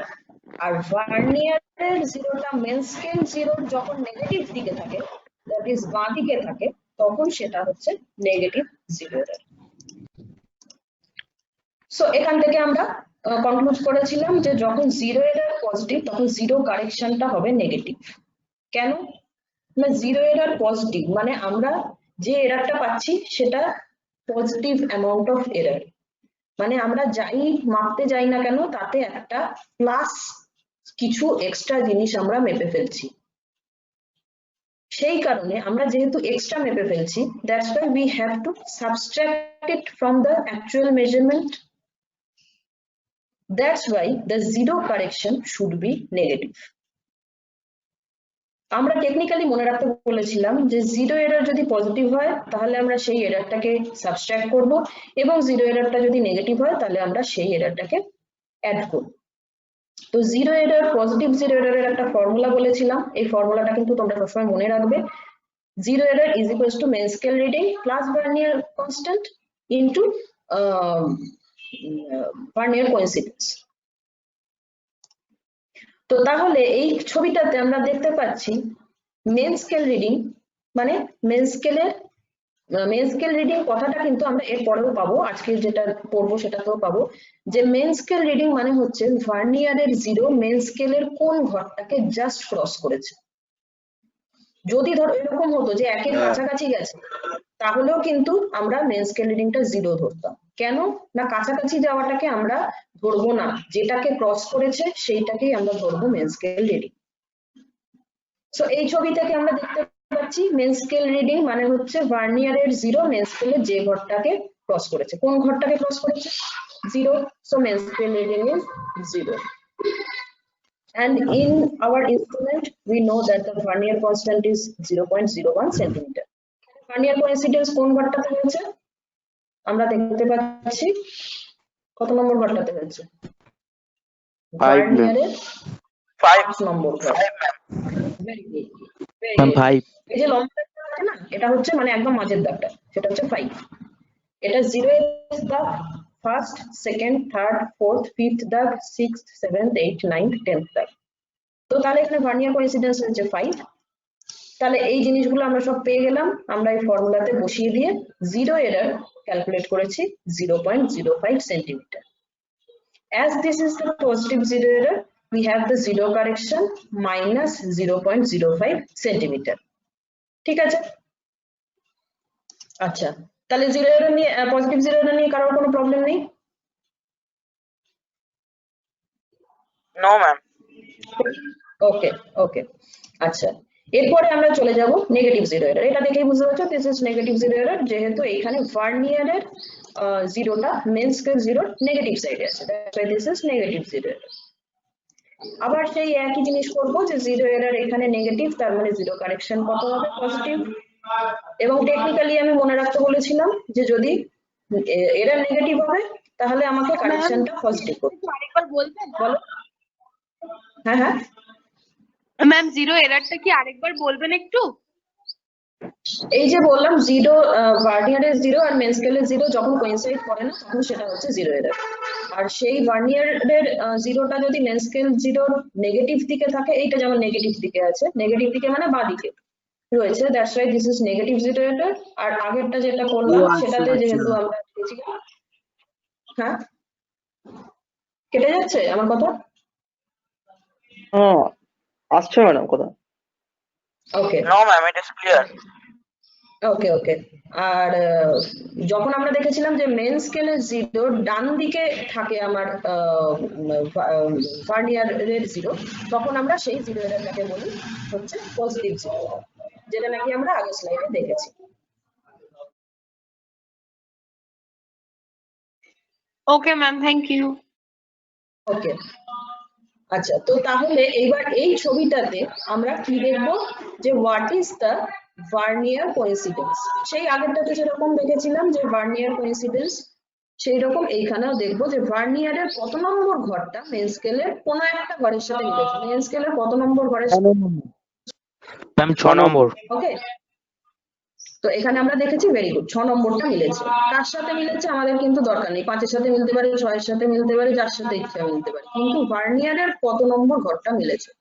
আর ভার্নিয়ারের জিরোটা মেন স্কেল জিরো যখন নেগেটিভ দিকে থাকে, দ্যাট ইজ বাঁ দিকে থাকে, তখন সেটা হচ্ছে নেগেটিভ জিরো এরর। সো এখান থেকে আমরা কনক্লুড করেছিলাম যে যখন জিরো এরর পজিটিভ তখন জিরো কারেকশনটা হবে নেগেটিভ। কেন না, জিরো এরর পজিটিভ মানে আমরা যে এররটা পাচ্ছি সেটা পজিটিভ অ্যামাউন্ট অফ এরর, মানে আমরা যাই মাপতে যাই না কেন তাতে একটা প্লাস কিছু এক্সট্রা জিনিস আমরা মেপে ফেলছি। সেই কারণে আমরা যেহেতু এক্সট্রা মেপে ফেলছি, that's why we have to subtract it from the actual measurement. That's why the zero correction should be negative. আমরা টেকনিক্যালি মনে রাখতে বলেছিলাম যে জিরো এরর যদি পজিটিভ হয় তাহলে আমরা সেই এররটাকে সাবস্ট্রাক্ট করব, এবং জিরো এররটা যদি নেগেটিভ হয় তাহলে আমরা সেই এররটাকে অ্যাড করব। তো জিরো এরর পজিটিভ জিরো এররের একটা ফর্মুলা বলেছিলাম, এই ফর্মুলাটা কিন্তু তোমরা সবসময় মনে রাখবে। Zero error is equals to main scale reading plus vernier constant into vernier coincidence. তো তাহলে এই ছবিটাতে আমরা দেখতে পাচ্ছি মেন স্কেল রিডিং মানে মেন স্কেল রিডিং কথাটা কিন্তু আমরা এর পরেও পাবো, আজকে যেটা পড়বো সেটাতেও পাবো, যে মেন স্কেল রিডিং মানে হচ্ছে ভার্নিয়ারের জিরো মেন স্কেলের কোন ঘরটাকে জাস্ট ক্রস করেছে। যদি ধরো এরকম হতো যে একের কাছাকাছি গেছে তাহলেও কিন্তু আমরা মেন স্কেল রিডিংটা জিরো ধরতাম। কেন না, কাছাকাছি যাওয়াটাকে আমরা ধরবো না, যেটাকে ক্রস করেছে সেইটাকেই আমরা ধরবো মেন স্কেল রিডিং। সো এই ছবি থেকে আমরা দেখতে পাচ্ছি মেন স্কেল রিডিং মানে হচ্ছে ভার্নিয়ারের জিরো মেন স্কেলের যে ঘরটাকে ক্রস করেছে। কোন ঘরটাকে ক্রস করেছে? Zero. So main scale reading is zero. And in our instrument we know that the vernier constant is 0.01 centimeter. Vernier coincidence কোন ঘরটাতে হয়েছে আমরা দেখতে পাচ্ছি, কত নম্বর ঘরটাতে হয়েছে? ভার্নিয়ারের 5 নম্বর ঘর। Very good, very good. এই যে লম্বা দাগটা আছে না, এটা হচ্ছে মানে একদম মাঝের দাগটা, সেটা হচ্ছে 5। এটা 0 এর দাগ, first, second, third, fourth, fifth দাগ, sixth, seventh, eight, ninth, 10th দাগ। তো তাহলে এখানে ভার্নিয়ার কোইন্সিডেন্স হচ্ছে 5। তাহলে এই জিনিসগুলো আমরা সব পেয়ে গেলাম, আমরা এই ফর্মুলাতে বসিয়ে দিয়ে জিরো এরর ক্যালকুলেট করেছি 0.05 centimetre. As this is the positive zero error, we have the zero correction minus 0.05 centimeter. ঠিক আছে? আচ্ছা, তাহলে জিরো এরর নিয়ে পজিটিভ জিরো এরর নিয়ে কারোর কোনো প্রবলেম নেই? No, ma'am. ওকে ওকে, আচ্ছা এরপরে আমরা চলে যাব নেগেটিভ জিরো এরর। এটা দেখেই বুঝতে পারছো this is negative zero error, যেহেতু এখানে ভার্নিয়ারের জিরোটা মেন স্কেল জিরোর নেগেটিভ সাইডে আছে, that's why this is negative zero error. আবার সেই একই জিনিস করব যে জিরো এরর এখানে নেগেটিভ, তার মানে জিরো কারেকশন কত হবে? পজিটিভ। এবং টেকনিক্যালি আমি মনে রাখতে বলেছিলাম যে যদি এরর নেগেটিভ হবে তাহলে আমাকে কারেকশনটা পজিটিভ করতে একটু আরেকবার বলবেন? বলো। হ্যাঁ হ্যাঁ, ম্যাম জিরো এরারটা কি আরেকবার বলবেন একটু? এই যে বললাম জিরো, ভার্নিয়ারের জিরো আর মেন স্কেলের জিরো যখন কোইনসাইড করে না তখন সেটা হচ্ছে জিরো এরর। আর সেই ভার্নিয়ারের জিরোটা যদি মেন স্কেল জিরোর নেগেটিভ দিকে থাকে, এইটা যেমন নেগেটিভ দিকে আছে, নেগেটিভ দিকে মানে বাঁ দিকে রয়েছে, that's why this is negative zero error. আর আগেরটা যেটা করলাম ও, আচ্ছা, সেটাতে আচ্ছা। যেহেতু আমরা দেখেছিলাম, হ্যাঁ কেটে যাচ্ছে আমার কথা? হ্যাঁ আসছে ম্যাডাম কথা। ওকে No, ma'am, it is clear. ওকে ওকে। আর যখন আমরা দেখেছিলাম যে মেন স্কেলের জিরো ডান দিকে থাকে আমার ভার্নিয়ারের জিরো, তখন আমরা সেই জিরো এররটাকে বলি হচ্ছে পজিটিভ জিরো, যেটা নাকি আমরা আগের স্লাইডে দেখেছি। Okay ma'am, thank you. Okay আচ্ছা, তো তাহলে এইবার এই ছবিটাতে আমরা কি দেখবো যে what is the vernier coincidence. সেই আগেরটাতে যেরকম দেখেছিলাম যে ভার্নিয়ার কোইন্সিডেন্স, সেই রকম এইখানেও দেখবো যে ভার্নিয়ারের কত নম্বর ঘরটা মেন স্কেলের কোনো একটা ঘরের সাথে মিলেছে। মেন স্কেলের কত নম্বর ঘরের সাথে? ম্যাম 6 নম্বর। ওকে, তো এখানে আমরা দেখেছি ভেরি গুড, 6 নম্বরটা মিলেছে। কার সাথে মিলেছে আমাদের কিন্তু দরকার নেই, 5 এর সাথে মিলতে পারে, 6 এর সাথে মিলতে পারে, যার সাথে ইচ্ছা মিলতে পারে, কিন্তু ভার্নিয়ারের কত নম্বর ঘরটা মিলেছে?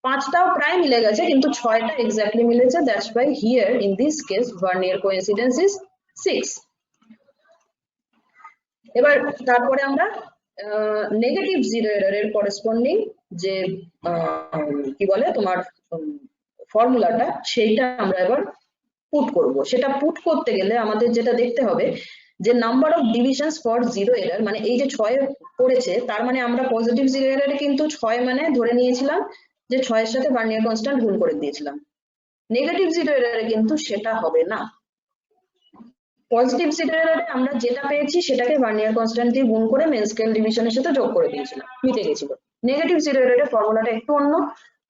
5টাও প্রায় মিলে গেছে, কিন্তু 6টা এক্স্যাক্টলি মিলেছে। That's why here in this case vernier coincidence is 6। এবার তারপরে আমরা নেগেটিভ জিরো এররের করেসপন্ডিং যে কি বলে তোমার ফর্মুলাটা, সেইটা আমরা এবার পুট করব। সেটা পুট করতে গেলে আমাদের যেটা দেখতে হবে যে number of divisions for zero error, মানে এই যে 6 পড়েছে তার মানে আমরা পজিটিভ জিরো এররে কিন্তু 6 মানে ধরে নিয়েছিলাম যে 6 এর সাথে ভার্নিয়ার কনস্ট্যান্ট গুণ করে দিয়েছিলাম। নেগেটিভ জিরো এররে কিন্তু সেটা হবে না। পজিটিভ জিরো এররে আমরা যেটা পেয়েছি সেটাকে ভার্নিয়ার কনস্ট্যান্ট দিয়ে গুণ করে মেন স্কেল ডিভিশনের সাথে যোগ করে দিয়েছিলাম, মিটে গেছিল। নেগেটিভ জিরো এররের ফর্মুলাটা একটু অন্য,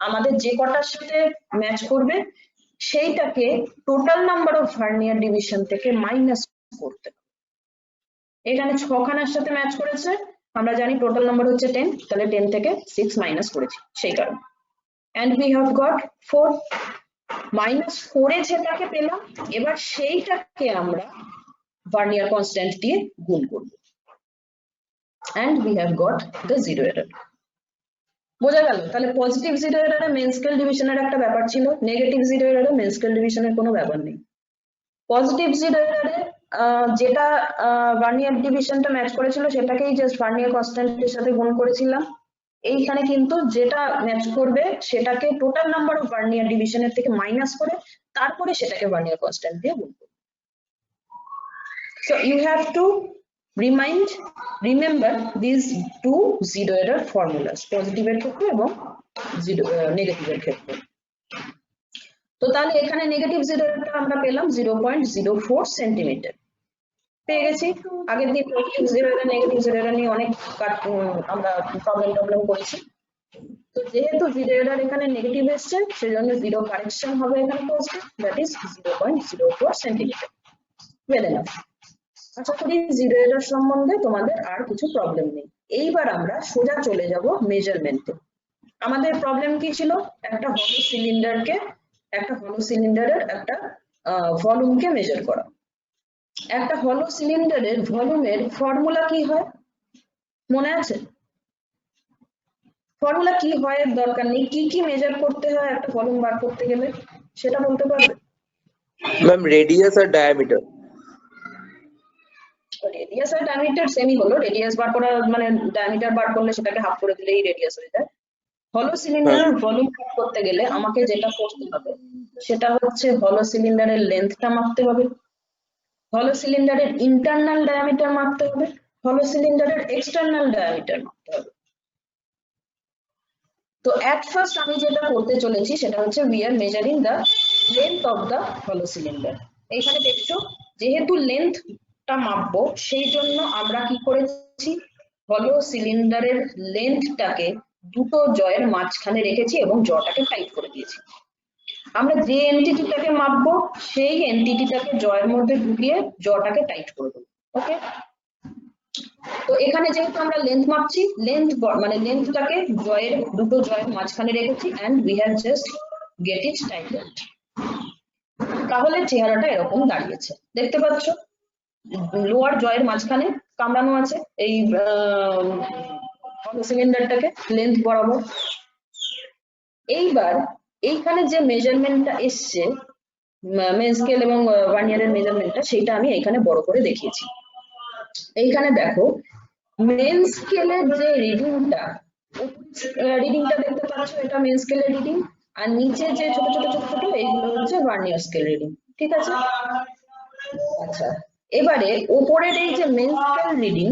আমাদের যে কটার সাথে ম্যাচ করবে সেইটাকে total number of vernier division থেকে মাইনাস করতে হবে। এখানে 6 খানার সাথে ম্যাচ করেছে, আমরা জানি টোটাল নাম্বার হচ্ছে 10, তাহলে 10 থেকে 6 মাইনাস করেছি সেই কারণে। and we have got 4 minus 4 এ যেটাকে পেলাম, এবার সেইটাকে আমরা ভার্নিয়ার কনস্ট্যান্ট দিয়ে গুণ করব and we have got the zero error। বোঝা গেল? তাহলে পজিটিভ জিরো এররে মেন স্কেল ডিভিশনের একটা ব্যাপার ছিল, নেগেটিভ জিরো এররে মেন স্কেল ডিভিশনের কোনো ব্যাপার নেই। পজিটিভ জিরো এররে যেটা ভার্নিয়ার ডিভিশনটা ম্যাচ করেছিল সেটাকেই জাস্ট ভার্নিয়ার কনস্ট্যান্টের সাথে গুণ করেছিলাম। এইখানে কিন্তু যেটা ম্যাচ করবে সেটাকে টোটাল নাম্বার অফ ভার্নিয়ার ডিভিশনের থেকে মাইনাস করে তারপরে সেটাকে ভার্নিয়ার কনস্ট্যান্ট দিয়ে গুণ করবে। So you have to remember these two zero error formulas, positive এর ক্ষেত্রে এবং নেগেটিভ এর ক্ষেত্রে। তো তাহলে এখানে নেগেটিভ জিরো এররটা আমরা পেলাম 0.04 সেন্টিমিটার পেয়ে গেছি। আগের দিন positive zero error negative zero error নিয়ে অনেক আমরা প্রবলেম করেছি। তো যেহেতু জিরো এরর এখানে নেগেটিভ এসছে সেজন্য জিরো কারেকশন হবে এখানে positive, that is 0.04 centimetre. Well enough. আশা করি জিরো এরর সম্বন্ধে তোমাদের আর কিছু প্রবলেম নেই। এইবার আমরা সোজা চলে যাব মেজারমেন্টে। আমাদের প্রবলেম কি ছিল? একটা হলো সিলিন্ডারের একটা ভলিউমকে মেজার করা। একটা হলো সিলিন্ডারের ভলিউমের ফর্মুলা কি হয় মনে আছে? ফর্মুলা কি হয় এর দরকার নেই, কি কি মেজার করতে হয় একটা ভলিউম বার করতে গেলে সেটা বলতে পারবে? ম্যাম রেডিয়াস আর ডায়ামিটার। রেডিয়াস আর ডায়ামিটার সেমই হলো, রেডিয়াস বার করা মানে ডায়ামিটার বার করলে সেটাকে হাফ করে দিলেই রেডিয়াস হয়ে যায়। হলো সিলিন্ডারের ভলিউম বার করতে গেলে আমাকে যেটা করতে হবে সেটা হচ্ছে হলো সিলিন্ডারের লেন্থটা মাপতে হবে, হলো সিলিন্ডারের ইন্টারনাল ডায়ামিটার মাপতে হবে, হলো সিলিন্ডারের এক্সটার্নাল ডায়ামিটার মাপতে হবে। তো এট ফার্স্ট আমি যেটা করতে চলেছি সেটা হচ্ছে we are measuring the length of the hollow cylinder। এইখানে দেখছো যেহেতু লেন্থটা মাপবো সেই জন্য আমরা কি করেছি, হলো সিলিন্ডারের লেন্থটাকে দুটো জয়ের মাঝখানে রেখেছি এবং জটাকে টাইট করে দিয়েছি। আমরা যে এন্টিটিটাকে মাপবো সেই এন্টিটিটাকে জয়ের মধ্যে ঢুকিয়ে জটাকে টাইট করে দেবো। ওকে, এখানে যেহেতু আমরা লেন্থ মাপছি, মানে লেন্থটাকে দুটো জয়ের মাঝখানে রেখেছি and we have just get it tightened. তাহলে চেহারাটা এরকম দাঁড়িয়েছে, দেখতে পাচ্ছ লোয়ার জয়ের মাঝখানে কামড়ানো আছে এই সিলিন্ডারটাকে লেন্থ বরাবর। এইবার এইখানে যে মেজারমেন্টটা এসছে মেন স্কেল এবং ভার্নিয়ারের মেজারমেন্টটা, সেটা আমি এখানে বড় করে দেখিয়েছি। এইখানে দেখো মেন স্কেলের যে রিডিংটা দেখতে পাচ্ছ, এটা মেন স্কেলের রিডিং, আর নিচে যে ছোট ছোট ছোট ছোট এইগুলো হচ্ছে ভার্নিয়ার স্কেল রিডিং, ঠিক আছে? আচ্ছা, এবারে উপরের এই যে মেন স্কেল রিডিং,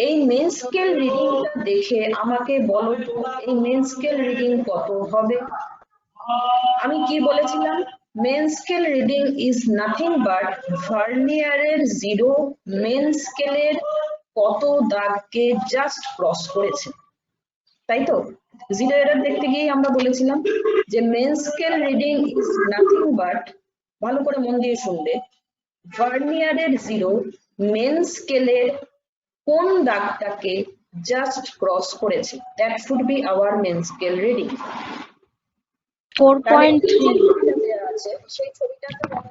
এই মেন স্কেল রিডিংটা দেখে আমাকে বলো তো এই মেন স্কেল রিডিং কত হবে? আমি কি বলেছিলাম? Main scale reading is nothing but ভার্নিয়ারের জিরো মেন স্কেলের কত দাগকে জাস্ট ক্রস করেছে, তাই তো? জিরো এরর দেখতে গিয়ে আমরা বলেছিলাম যে main scale reading is nothing but, ভালো করে মন দিয়ে শুনবে, ভার্নিয়ারের জিরো মেন স্কেলের কোন দাগটাকে জাস্ট ক্রস করেছে, that should be our main scale reading. 4.3 আছে সেই ছবিটাকে বলো।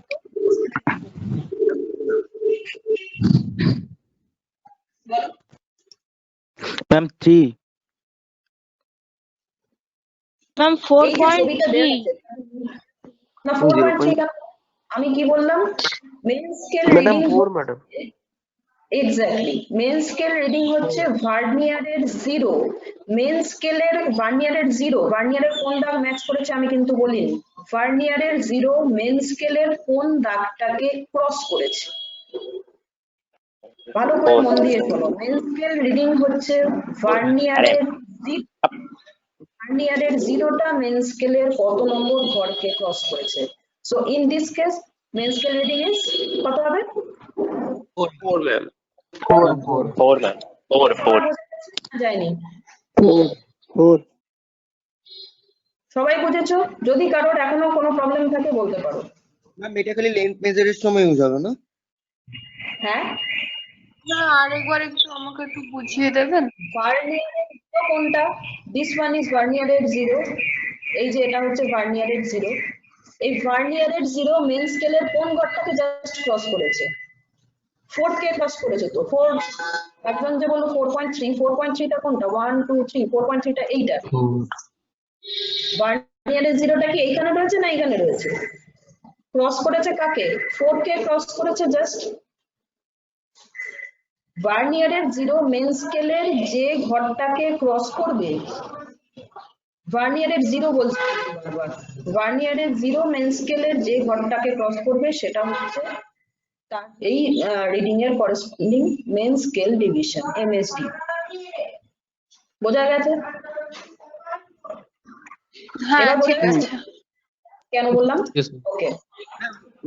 ম্যাম 3। ম্যাম এই যে ছবিটা দেওয়া 4.3 আছে না 4.3 কেন? আমি কি বললাম? Main scale madam reading 4 madam. Exactly, main scale reading হচ্ছে ভার্নিয়ারের জিরো মেন স্কেলের ভার্নিয়ারের জিরো, ভার্নিয়ারের কোন দাগ ম্যাচ করেছে আমি কিন্তু বলিনি, ভার্নিয়ারের জিরো মেন স্কেলের কোন দাগটাকে ক্রস করেছে। ভালো করে মন দিয়ে শোনো, মেন স্কেল রিডিং হচ্ছে ভার্নিয়ারের জিরোটা মেন স্কেলের কত নম্বর ঘরকে ক্রস করেছে। So in this case main scale reading is কত হবে? 4 ম্যাম। 4 যায়নি? 4 সবাই বুঝেছো? যদি কারোর এখনো কোনো প্রবলেম থাকে বলতে পারো। ম্যাম এটা খালি লেন্থ মেজারের সময় ইউজ হবে না? হ্যাঁ, না আরেকবার একটু আমাকে একটু বুঝিয়ে দেবেন? ভার্নিয়ারের জিরো কোনটা? দিস ওয়ান ইজ ভার্নিয়ারের জিরো, এই যে এটা হচ্ছে ভার্নিয়ারের জিরো। এই ভার্নিয়ারের জিরো মেন স্কেলের কোন ঘরটাকে জাস্ট ক্রস করেছে? 4 কে ক্রস করেছে তো 4। একজন যে বললো 4.3, 4.3টা কোনটা? 1 2 3, 4.3টা এইটা। ভার্নিয়ারের জিরোটা কি এইখানে রয়েছে না এইখানে রয়েছে? ক্রস করেছে কাকে? 4 কে ক্রস করেছে জাস্ট। ভার্নিয়ারের জিরো মেন স্কেলের যে ঘরটাকে ক্রস করবে, ভার্নিয়ারের জিরো বলছি বারবার, ভার্নিয়ারের জিরো মেন স্কেলের যে ঘরটাকে ক্রস করবে সেটা হচ্ছে তার এই রিডিং এর corresponding main scale division, MSD. বোঝা গেছে? হ্যাঁ এবার বোঝা ঠিক গেছে আছে। কেন বললাম? ওকে,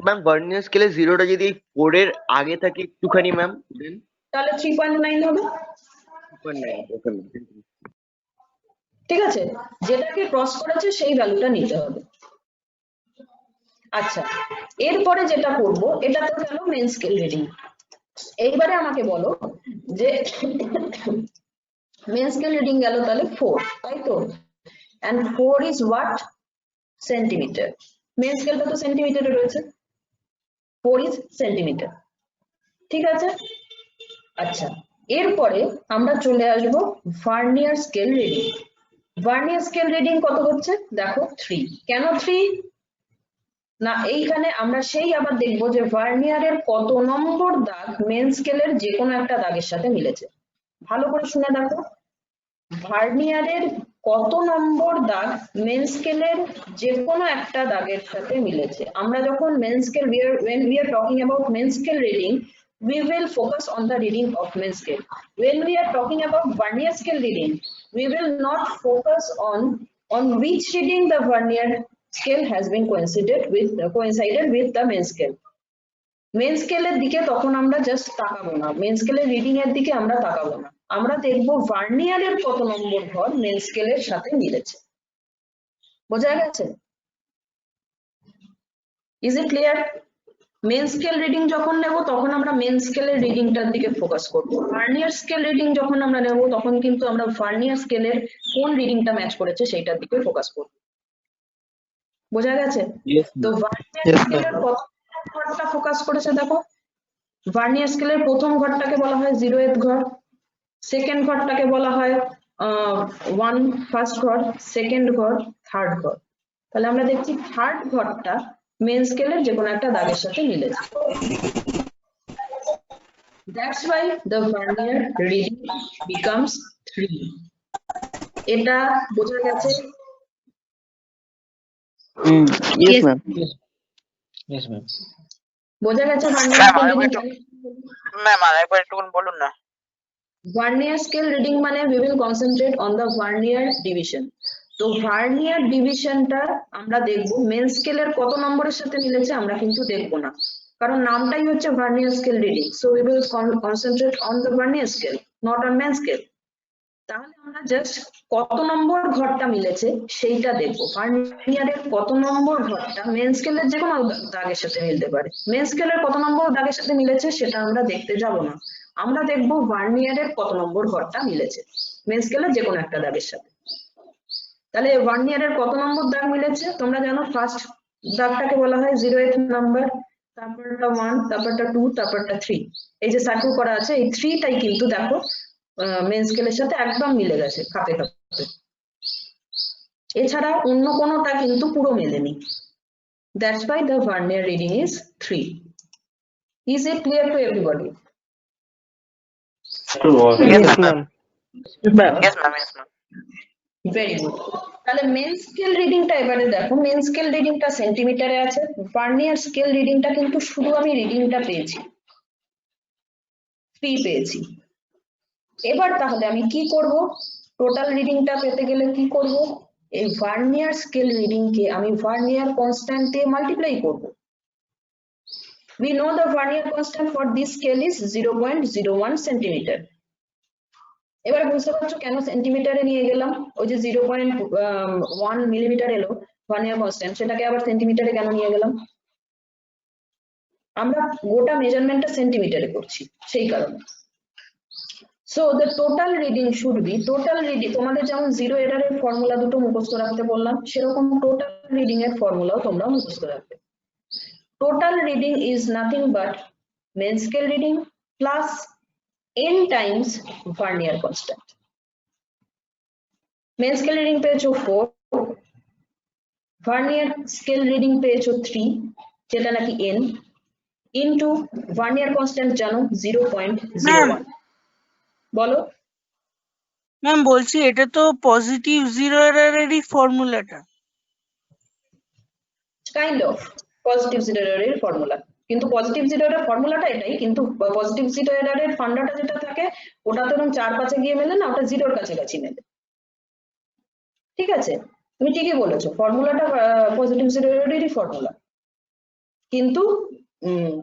ম্যাম ভার্নিয়ার স্কেলে জিরোটা যদি 4 এর আগে থাকে একটুখানি ম্যাম দেন তাহলে 3.9 হবে, 2.9। ঠিক আছে? যেটাকে ক্রস করেছে সেই ভ্যালুটা নিতে হবে। আচ্ছা, এরপরে যেটা করব, এটা তো গেল মেন স্কেল রিডিং। এইবারে আমাকে বলো যে মেন স্কেল রিডিং গেল তাহলে 4, তাই তো? and 4 is what? Centimetre. Main স্কেলটা তো সেন্টিমিটারে রয়েছে, 4 is সেন্টিমিটার, ঠিক আছে? আচ্ছা, এরপরে আমরা চলে আসবো vernier scale reading. Vernier scale reading কত হচ্ছে দেখো 3। কেন 3 না? এইখানে আমরা সেই আবার দেখবো যে ভার্নিয়ারের কত নম্বর দাগ মেন স্কেলের যে কোনো একটা দাগের সাথে মিলেছে। ভালো করে শুনে দেখো, ভার্নিয়ারের কত নম্বর দাগ মেন স্কেলের যে কোনো একটা দাগের সাথে মিলেছে। আমরা যখন main scale when we are talking about main scale reading, we will focus on the reading of main scale. When we are talking about vernier scale reading, we will not focus on which reading the vernier scale has been coincided with the main scale. Main স্কেলের দিকে তখন আমরা just তাকাবো না, main স্কেলের reading এর দিকে আমরা তাকাবো না, আমরা দেখবো ভার্নিয়ারের কত নম্বর ঘর মেন স্কেলের সাথে মিলেছে। বোঝা গেছে? Is it clear? Main scale reading যখন নেব তখন আমরা মেন স্কেলের রিডিংটার দিকে ফোকাস করব। ভার্নিয়ার স্কেল রিডিং যখন আমরা নেব তখন কিন্তু আমরা ভার্নিয়ার স্কেলের কোন রিডিংটা ম্যাচ করেছে সেইটার দিকে ফোকাস করব। বোঝা গেছে? Yes, তো ma'am. ভার্নিয়ার Yes, স্কেলের কত ঘরটা ফোকাস করেছে দেখো। ভার্নিয়ার স্কেলের প্রথম ঘরটাকে বলা হয় 0th ঘর, সেকেন্ড ঘরটাকে বলা হয় ফার্স্ট ঘর, সেকেন্ড ঘর, থার্ড ঘর। তাহলে আমরা দেখছি থার্ড ঘরটা মেন স্কেলের যে কোনো একটা দাগের সাথে মিলেছে। That's why the vernier reading becomes 3. এটা বোঝা গেছে? Yes, ma'am. Yes, ma'am. বোঝা গেছে ভার্নিয়ার ম্যাম স্কেল আরেকবার রিডিং? ম্যাম আরেকবার একটুখানি বলুন না। ভার্নিয়ার স্কেল রিডিং মানে we will concentrate on the vernier division. তো ভার্নিয়ার ডিভিশনটা আমরা দেখব মেন স্কেলের কত নম্বরের সাথে মিলেছে আমরা কিন্তু দেখব না, কারণ নামটাই হচ্ছে vernier scale reading. So we will concentrate on the vernier scale, not on main scale. তাহলে আমরা জাস্ট কত নম্বর ঘরটা মিলেছে সেইটা দেখবো। ভার্নিয়ারের কত নম্বর ঘরটা মেন স্কেলের যে কোনো দাগের সাথে মিলতে পারে, মেন স্কেলের কত নম্বর দাগের সাথে মিলেছে সেটা আমরা দেখতে যাব না, আমরা দেখবো ভার্নিয়ারের কত নম্বর ঘরটা মিলেছে মেন স্কেলের যে কোনো একটা দাগের সাথে। তাহলে ভার্নিয়ারের কত নম্বর দাগ মিলেছে তোমরা জানো, ফার্স্ট দাগটাকে বলা হয় 0th নাম্বার, তারপরটা 1, তারপরটা 2, তারপরটা 3। এই যে সার্কেল করা আছে এই 3টাই কিন্তু দেখো মেন স্কেলের সাথে একদম মিলে গেছে খাপে খাপে, এছাড়া অন্য কোনোটা কিন্তু পুরো মেলেনি। That's why the vernier reading is 3. Is it clear to everybody? Yes, ma'am. Ma'am. Yes ma'am, yes ma'am. Very good. তাহলে মেন স্কেল রিডিংটা এবারে দেখো, মেন স্কেল রিডিংটা সেন্টিমিটারে আছে, ভার্নিয়ার স্কেল রিডিংটা কিন্তু শুধু আমি রিডিংটা পেয়েছি 3 পেয়েছি। এবার তাহলে আমি কি করব, টোটাল রিডিংটা পেতে গেলে কি করব, এই ভার্নিয়ার স্কেল রিডিং কে আমি ভার্নিয়ার কনস্ট্যান্ট দিয়ে মাল্টিপ্লাই করব। We know the vernier constant for this scale is 0.01 centimeter. এবার বুঝতে পারছো কেন সেন্টিমিটারে নিয়ে গেলাম, ওই যে 0.1 মিলিমিটার এলো ভার্নিয়ার কনস্ট্যান্ট, সেটাকে আবার সেন্টিমিটারে কেন নিয়ে গেলাম, আমরা গোটা মেজারমেন্টটা সেন্টিমিটারে করছি সেই কারণে। So the total reading should be, total reading তোমাদের যেমন জিরো এরারের ফর্মুলা দুটো মুখস্থ রাখতে বললাম, সেরকম টোটাল রিডিং এর ফর্মুলাও তোমরা মুখস্থ রাখবে। Total reading is nothing but main scale reading plus n times vernier constant. Main scale reading পেয়েছো 4, vernier scale reading পেয়েছো 3 যেটা নাকি n, into vernier constant জানো 0.01। বলো। ম্যাম বলছি এটা তো পজিটিভ জিরো এরারেরই ফর্মুলাটা। কাইন্ড অফ পজিটিভ জিরো এরারের ফর্মুলা, কিন্তু পজিটিভ জিরো এরার ফর্মুলাটা এটাই, কিন্তু পজিটিভ জিরো এরারের ফান্ডাটা যেটা থাকে ওটা তো এরকম 4-5 গিয়ে মেলে না, ওটা জিরোর কাছাকাছি মেলে। ঠিক আছে, তুমি ঠিকই বলেছো, ফর্মুলাটা পজিটিভ জিরো এরারেরই ফর্মুলা, কিন্তু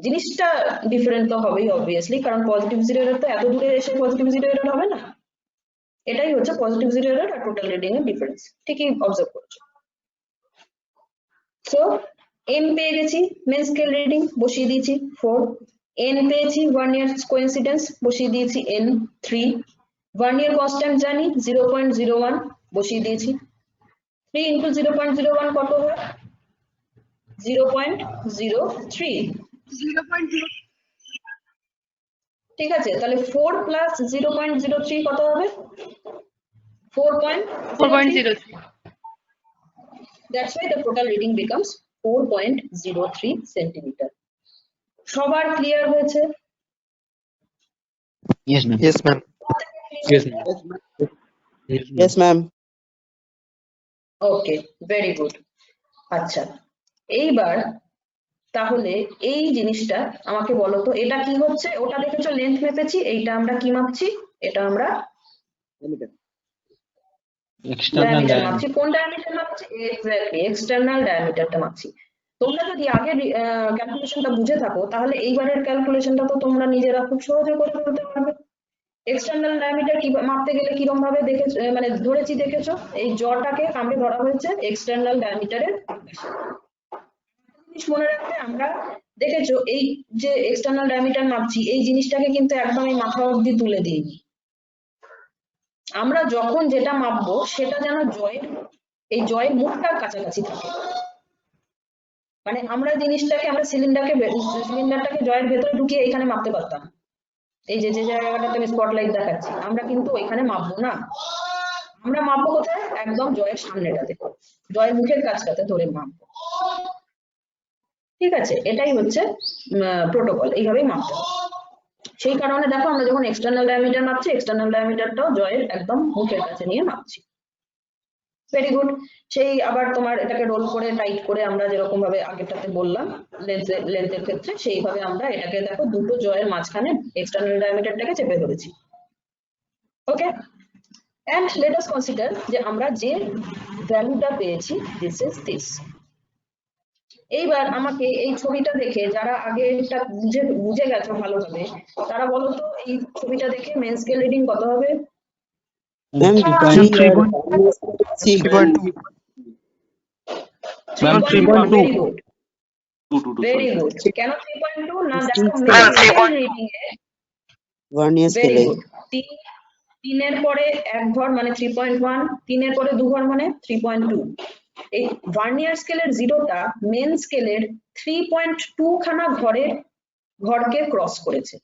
জিনিসটা ডিফারেন্ট তো হবেই অবভিয়াসলি, কারণ পজিটিভ জিরো এরার তো এত দূরে এসে পজিটিভ জিরো এরার হবে না। এটাই হচ্ছে পজিটিভ জিরো এরার আর টোটাল রিডিং এর ডিফারেন্স, ঠিকই অবজার্ভ করছো। সো n পেয়ে গেছি, মেন স্কেল রিডিং বসিয়ে দিয়েছি 4, n পেয়েছি ভার্নিয়ার কোইন্সিডেন্স বসিয়ে দিয়েছি n 3, ভার্নিয়ার কনস্ট্যান্ট জানি 0.01 বসিয়ে দিয়েছি, 3 into 0.01 কত হয় 0.03। 0.0 ঠিক আছে, তাহলে 4 plus 0.03 কত হবে 4.03। 4.03 That's why the total reading becomes 4.03 centimeter. সবার ক্লিয়ার হয়েছে? Yes, ma'am. Yes, ma'am. Yes, ma'am. Yes, ma'am. ওকে, ভেরি গুড। আচ্ছা, এইবার তাহলে এই জিনিসটা আমাকে বলো তো, এটা কি হচ্ছে, ওটা দেখেছো লেন্থ মেপেছি, এইটা আমরা কি মাপছি, এটা আমরা External ডায়ামিটার diameter. মাপছি। কোন ডায়ামিটার মাপছি? এক্স্যাক্টলি এক্সটার্নাল ডায়ামিটারটা মাপছি। তোমরা যদি আগে ক্যালকুলেশনটা বুঝে থাকো তাহলে এইবারের ক্যালকুলেশনটা তো তোমরা নিজেরা খুব সহজে করে ফেলতে পারবে। এক্সটার্নাল ডায়ামিটার কি মাপতে গেলে কিরকম ভাবে দেখেছো, মানে ধরেছি দেখেছো, এই জটাকে কামড়ে ধরা হয়েছে এক্সটার্নাল ডায়ামিটারের জিনিস মনে রাখবে, আমরা দেখেছো এই যে এক্সটার্নাল ডায়ামিটার মাপছি এই জিনিসটাকে কিন্তু একদম এই মাথা অবধি তুলে দিইনি। আমরা যখন যেটা মাপবো সেটা যেন এই জয়ের মুখটার কাছাকাছি থাকে। মানে আমরা সিলিন্ডারটাকে জয়ের ভেতরে ঢুকিয়ে এখানে মাপতে পারতাম। এই যে জায়গাটাতে আমি স্পটলাইট দেখাচ্ছি, আমরা কিন্তু ওইখানে মাপবো না, আমরা মাপবো কোথায়? একদম জয়ের সামনেটাতে, জয়ের মুখের কাছটাতে ধরে মাপবো। ঠিক আছে, এটাই হচ্ছে প্রোটোকল, এইভাবেই মাপতে হবে। সেই কারণে দেখো আমরা যখন এক্সটার্নাল ডায়ামিটার মাপছি, এক্সটার্নাল ডায়ামিটারটাও জয়ের একদম মুখের কাছে নিয়ে মাপছি। Very good. সেই আবার তোমার এটাকে রোল করে টাইট করে আমরা যেরকম ভাবে আগেরটাতে বললাম লেন্থের ক্ষেত্রে, সেইভাবে আমরা এটাকে দেখো দুটো জয়ের মাঝখানে এক্সটার্নাল ডায়ামিটারটাকে চেপে ধরেছি। ওকে, এন্ড লেট আস কনসিডার যে আমরা যে ভ্যালুটা পেয়েছি দিস ইজ দিস। এইবার আমাকে এই ছবিটা দেখে যারা আগে এটা বুঝে গেছো ভালোভাবে, তারা বলো তো এই ছবিটা দেখে মেন স্কেল রিডিং কত হবে? ম্যাম 3.2। Very good. কেন 3.2? না দেখো মেন স্কেল রিডিং এ ভার্নিয়ার ভেরি স্কেলে গুড 3 এর পরে এক ঘর মানে 3.1, 3 এর পরে 2 ঘর মানে 3.2। এই ভার্নিয়ার স্কেলের জিরোটা মেন স্কেলের 3.2 খানা ঘরকে ক্রস করেছে,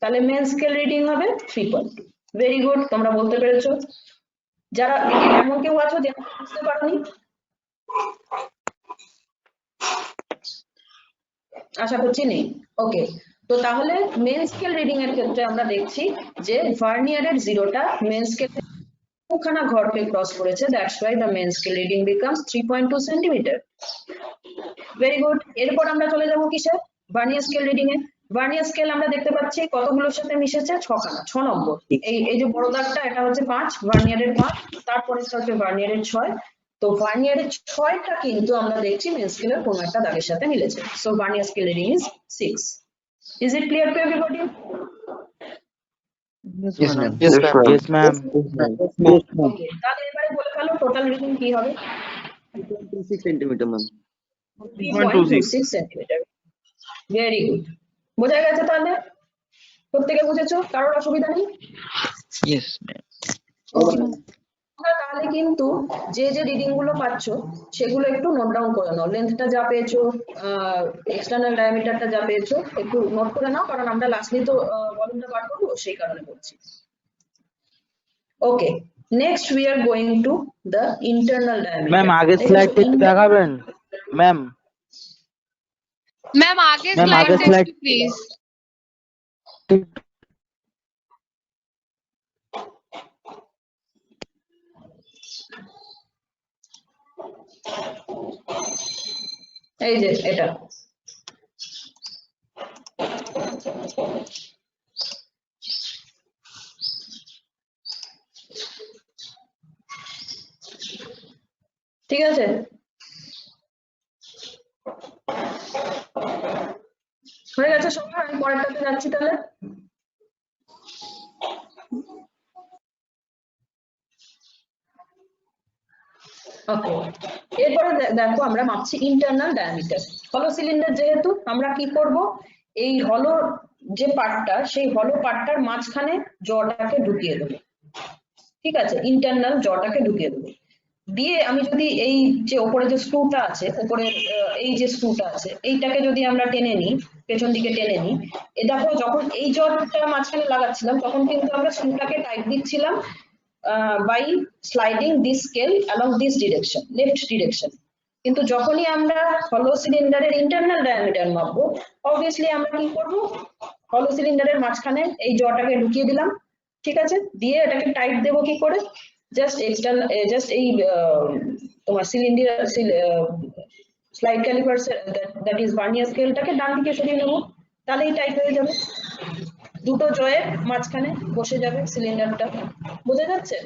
তাহলে মেন স্কেল রিডিং হবে 3.2। ভেরি গুড, তোমরা বলতে পেরেছো। যারা এমন কেউ আছো যে বুঝতে পারোনি? আশা করছি নেই। ওকে, তো তাহলে মেন স্কেল রিডিং এর ক্ষেত্রে আমরা দেখছি যে ভার্নিয়ারের জিরোটা মেন স্কেল দুখানা ঘরকে ক্রস করেছে, that's why the main scale reading becomes 3.2 centimetre. Very good. এরপর আমরা চলে যাব কিসে? ভার্নিয়ার স্কেল রিডিং এ। ভার্নিয়ার স্কেল আমরা দেখতে পাচ্ছি কতগুলোর সাথে মিশেছে? 6 খানা, 6 নম্বর। এই যে বড় দাগটা এটা হচ্ছে 5, ভার্নিয়ারের 5, তারপরে হচ্ছে ভার্নিয়ারের 6। তো ভার্নিয়ারের 6টা কিন্তু আমরা দেখছি মেন স্কেলের কোনো একটা দাগের সাথে মিলেছে। So vernier scale reading is 6। Is it clear to everybody? Yes, ma'am. Yes, ma'am. ওকে, তাহলে এবারে বলে ফেলো টোটাল রিডিং কি হবে? 3.26 centimetre ma'am. 3.26 centimetre. Very good, বোঝা গেছে তাহলে? প্রত্যেকে বুঝেছো? কারোর অসুবিধা নেই? Yes, ma'am. ওকে, তাহলে কিন্তু যে রিডিং গুলো পাচ্ছ সেগুলো একটু নোট ডাউন করে নাও। লেন্থটা যা পেয়েছো, এক্সটার্নাল ডায়ামিটারটা যা পেয়েছো একটু নোট করে নাও, কারণ আমরা লাস্টলি তো ভলিউমটা বার করবো, সেই কারণে বলছি। Okay, next we are going to the internal diameter. Ma'am আগের স্লাইডটা একটু দেখাবেন ম্যাম? ম্যাম আগের Ma'am, আগের স্লাইডটা slide- একটু প্লিজ। এই যে এটা, ঠিক আছে? হয়ে গেছে সবার? আমি পরেরটাতে যাচ্ছি তাহলে। ওকে, এরপরে দেখো আমরা মাপছি ইন্টারনাল ডায়ামিটার। হলো সিলিন্ডার যেহেতু, আমরা কি করব? এই হলো যে পার্টটা, সেই হলো পার্টটার মাঝখানে জটাকে ঢুকিয়ে দেবো। ঠিক আছে, ইন্টারনাল জটাকে ঢুকিয়ে দেবো। দিয়ে আমি যদি এই যে উপরে যে স্ক্রুটা আছে, উপরে এই যে স্ক্রুটা আছে, এইটাকে যদি আমরা টেনে নিই, পেছন দিকে টেনে নিই, এ দেখো যখন এই জটটা মাঝখানে লাগাচ্ছিলাম তখন কিন্তু আমরা স্ক্রুটাকে টাইট দিচ্ছিলাম by sliding this scale along this direction, left direction. কিন্তু যখনই আমরা হলো সিলিন্ডারের ইন্টারনাল ডায়ামিটার মাপবো, অবভিয়াসলি আমরা কি করব? হলো সিলিন্ডারের মাঝখানে এই জটাকে ঢুকিয়ে দিলাম। ঠিক আছে, দিয়ে এটাকে টাইট দেবো কি করে? জাস্ট এই তোমার cylinder slide caliper that is vernier স্কেলটাকে ডান দিকে সরিয়ে নেবো, তাহলেই টাইট হয়ে যাবে। দুটো জয়ের মাঝখানে বসে যাবে সিলিন্ডারটা। বোঝা যাচ্ছে?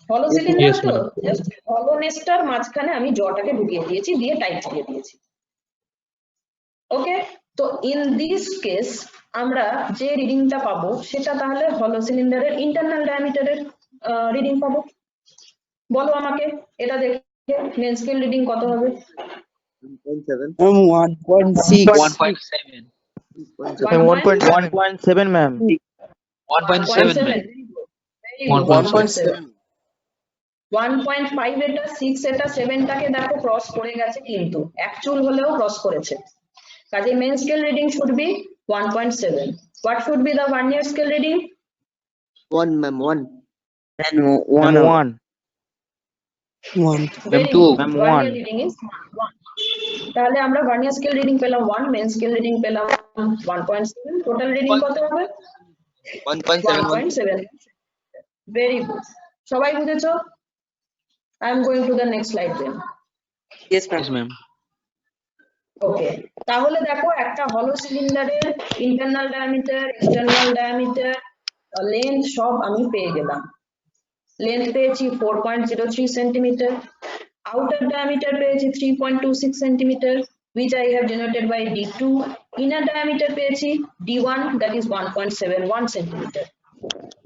হলো সিলিন্ডার Yes, তো ma'am. জাস্ট হলোনেসটার মাঝখানে আমি জটাকে ঢুকিয়ে দিয়েছি, দিয়ে টাইট দিয়ে দিয়েছি। ওকে, তো ইন দিস কেস আমরা যে রিডিংটা পাবো সেটা তাহলে হলো সিলিন্ডারের ইন্টারনাল ডায়ামিটারের রিডিং পাবো। বলো আমাকে এটা দেখে মেন স্কেল রিডিং কত হবে? 1.7. Ma'am, 1.6. 1.7. 1.7, 1.7, ma'am. 1.7, 1.7 ma'am. very good 1.7. 1.7 1.5 এটা 6 এটা 7 টাকে দেখো ক্রস করে গেছে কিন্তু অ্যাকচুয়াল হলেও ক্রস করেছে কাজে main scale reading should be 1.7 what should be the vernier scale reading 1, ma'am. 1. And Ma'am, 1. 1. very two. good Ma'am, vernier 1. reading is 1 তাহলে আমরা ভার্নিয়ার স্কেল রিডিং পেলাম 1 মেন স্কেল রিডিং পেলাম 1.7 টোটাল রিডিং কত হবে 1.7. 1.7 very good সবাই বুঝেছো I am going to the next slide then Yes, ma'am. ওকে তাহলে দেখো একটা হলো সিলিন্ডারের internal diameter external diameter length সব আমি পেয়ে গেলাম লেন্থ পেয়েছি 4.03 সেন্টিমিটার আউটার ডায়ামিটার পেয়েছি 3.26 centimetre which I have denoted by D2 inner diameter পেয়েছি D1 that is 1.71 সেন্টিমিটার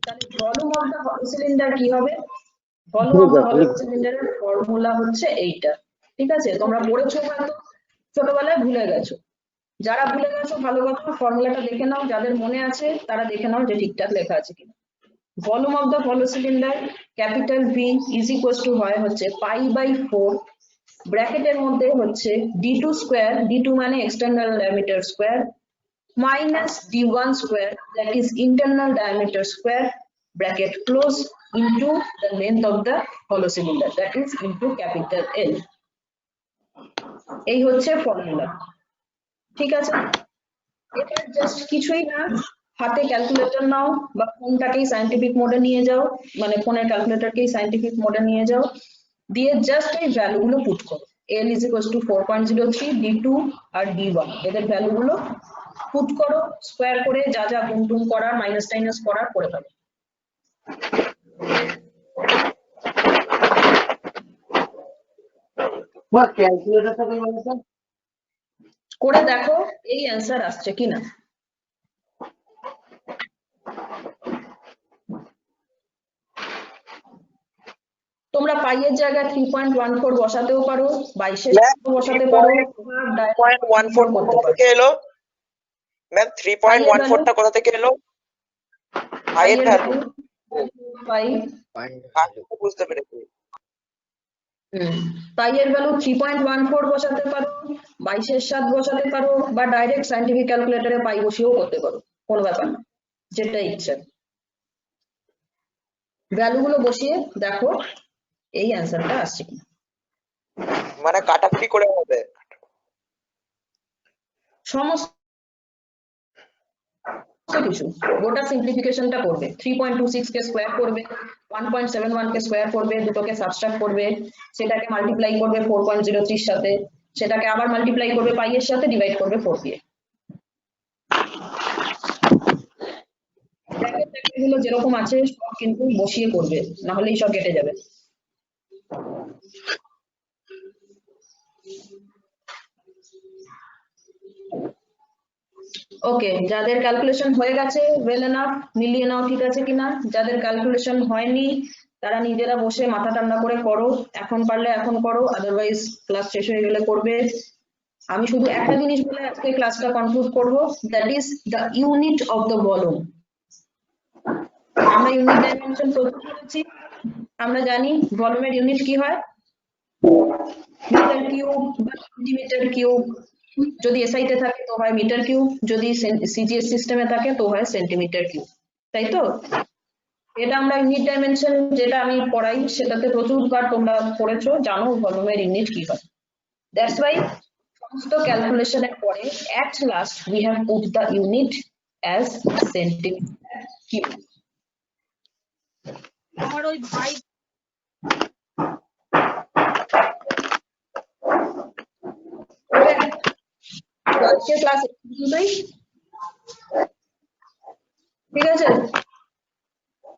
তাহলে ভলিউম অফ দা হলো সিলিন্ডার কি হবে ভলিউম অফ দা হলো সিলিন্ডারের ফর্মুলা হচ্ছে এইটা ঠিক আছে তোমরা পড়েছো হয়তো ছোটবেলায় ভুলে গেছো যারা ভুলে গেছো ভালো কথা ফর্মুলাটা দেখে নাও যাদের মনে আছে তারা দেখে নাও যে ঠিকঠাক লেখা আছে কিনা ভলিউম অফ দা হলো cylinder capital V is equals two হয় হচ্ছে পাই বাই 4 ব্র্যাকেটের মধ্যে হচ্ছে d2 স্কয়ার d2 মানে external diameter square minus d1 square that is internal diameter square bracket close into the length of the hollow cylinder that is into capital L এই হচ্ছে formula ঠিক আছে এটা just কিছুই না হাতে ক্যালকুলেটর নাও বা ফোনটাকেই সায়েন্টিফিক মোডে নিয়ে যাও মানে ফোনের ক্যালকুলেটরকেই সায়েন্টিফিক মোডে নিয়ে যাও দিয়ে জাস্ট এই ভ্যালুগুলো পুট করো L is equals to 4.03 D2 আর D1 এদের ভ্যালুগুলো পুট করো স্কয়ার করে যা যা গুণ করার মাইনাস টাইনাস করার করে ফেলো করে দেখো এই অ্যানসার আসছে কিনা তোমরা পাই এর জায়গায় 3.14 বসাতেও পারো 22 এর বসাতে পারো 3.14 কোথা থেকে এলো ম্যাম 3.14 টা কোথা থেকে এলো পাই এর ভ্যালু পাই বুঝতে পেরেছি পাই এর ভ্যালু 3.14 বসাতে পারো 22 এর 7 বসাতে পারো বা ডাইরেক্ট সায়েন্টিফিক ক্যালকুলেটরে পাই বসিয়েও করতে পারো কোনো ব্যাপার না যেটা ইচ্ছা ভ্যালুগুলো বসিয়ে দেখো এই অ্যানসারটা আসছে কিনা মানে কাটাকুটি করে হবে সমস্ত কিছু গোটা সিম্পলিফিকেশনটা করবে 3.26 কে স্কয়ার করবে 1.71 কে স্কয়ার করবে দুটোকে সাবট্রাক্ট করবে সেটাকে মাল্টিপ্লাই করবে 4.03 এর সাথে সেটাকে আবার মাল্টিপ্লাই করবে পাই এর সাথে ডিভাইড করবে 4 দিয়ে ব্র্যাকেট গুলো যেরকম আছে সব কিন্তু বসিয়ে করবে না হলেই সব কেটে যাবে ওকে যাদের ক্যালকুলেশন হয়ে গেছে ওয়েল এনাফ মিলিয়ে নাও ঠিক আছে কিনা যাদের ক্যালকুলেশন হয়নি তারা নিজেরা বসে মাথা ঠান্ডা করে করো এখন পারলে এখন করো আদারওয়াইজ ক্লাস শেষ হয়ে গেলে করবে আমি শুধু একটা জিনিস বলে আজকে ক্লাসটা কনক্লুড করব that is the unit of the volume আমরা ইউনিট ডাইমেনশন করেছি আমরা জানি ভলিউমের ইউনিট কি হয় মিটার কিউব বা সেন্টিমিটার কিউব যদি এসআই তে থাকে তো হয় মিটার কিউব যদি সিজিএস সিস্টেমে থাকে তো হয় সেন্টিমিটার কিউব তাই তো এটা আমরা ইউনিট ডাইমেনশন যেটা আমি পড়াই সেটাতে প্রচুরবার তোমরা পড়েছো জানো ভলিউমের ইউনিট কি হয় দ্যাটস ওয়াই সমস্ত ক্যালকুলেশনের পরে at last we have put the unit as centimeter cube আমার ওই ভাই আজকে ক্লাস ঠিক আছে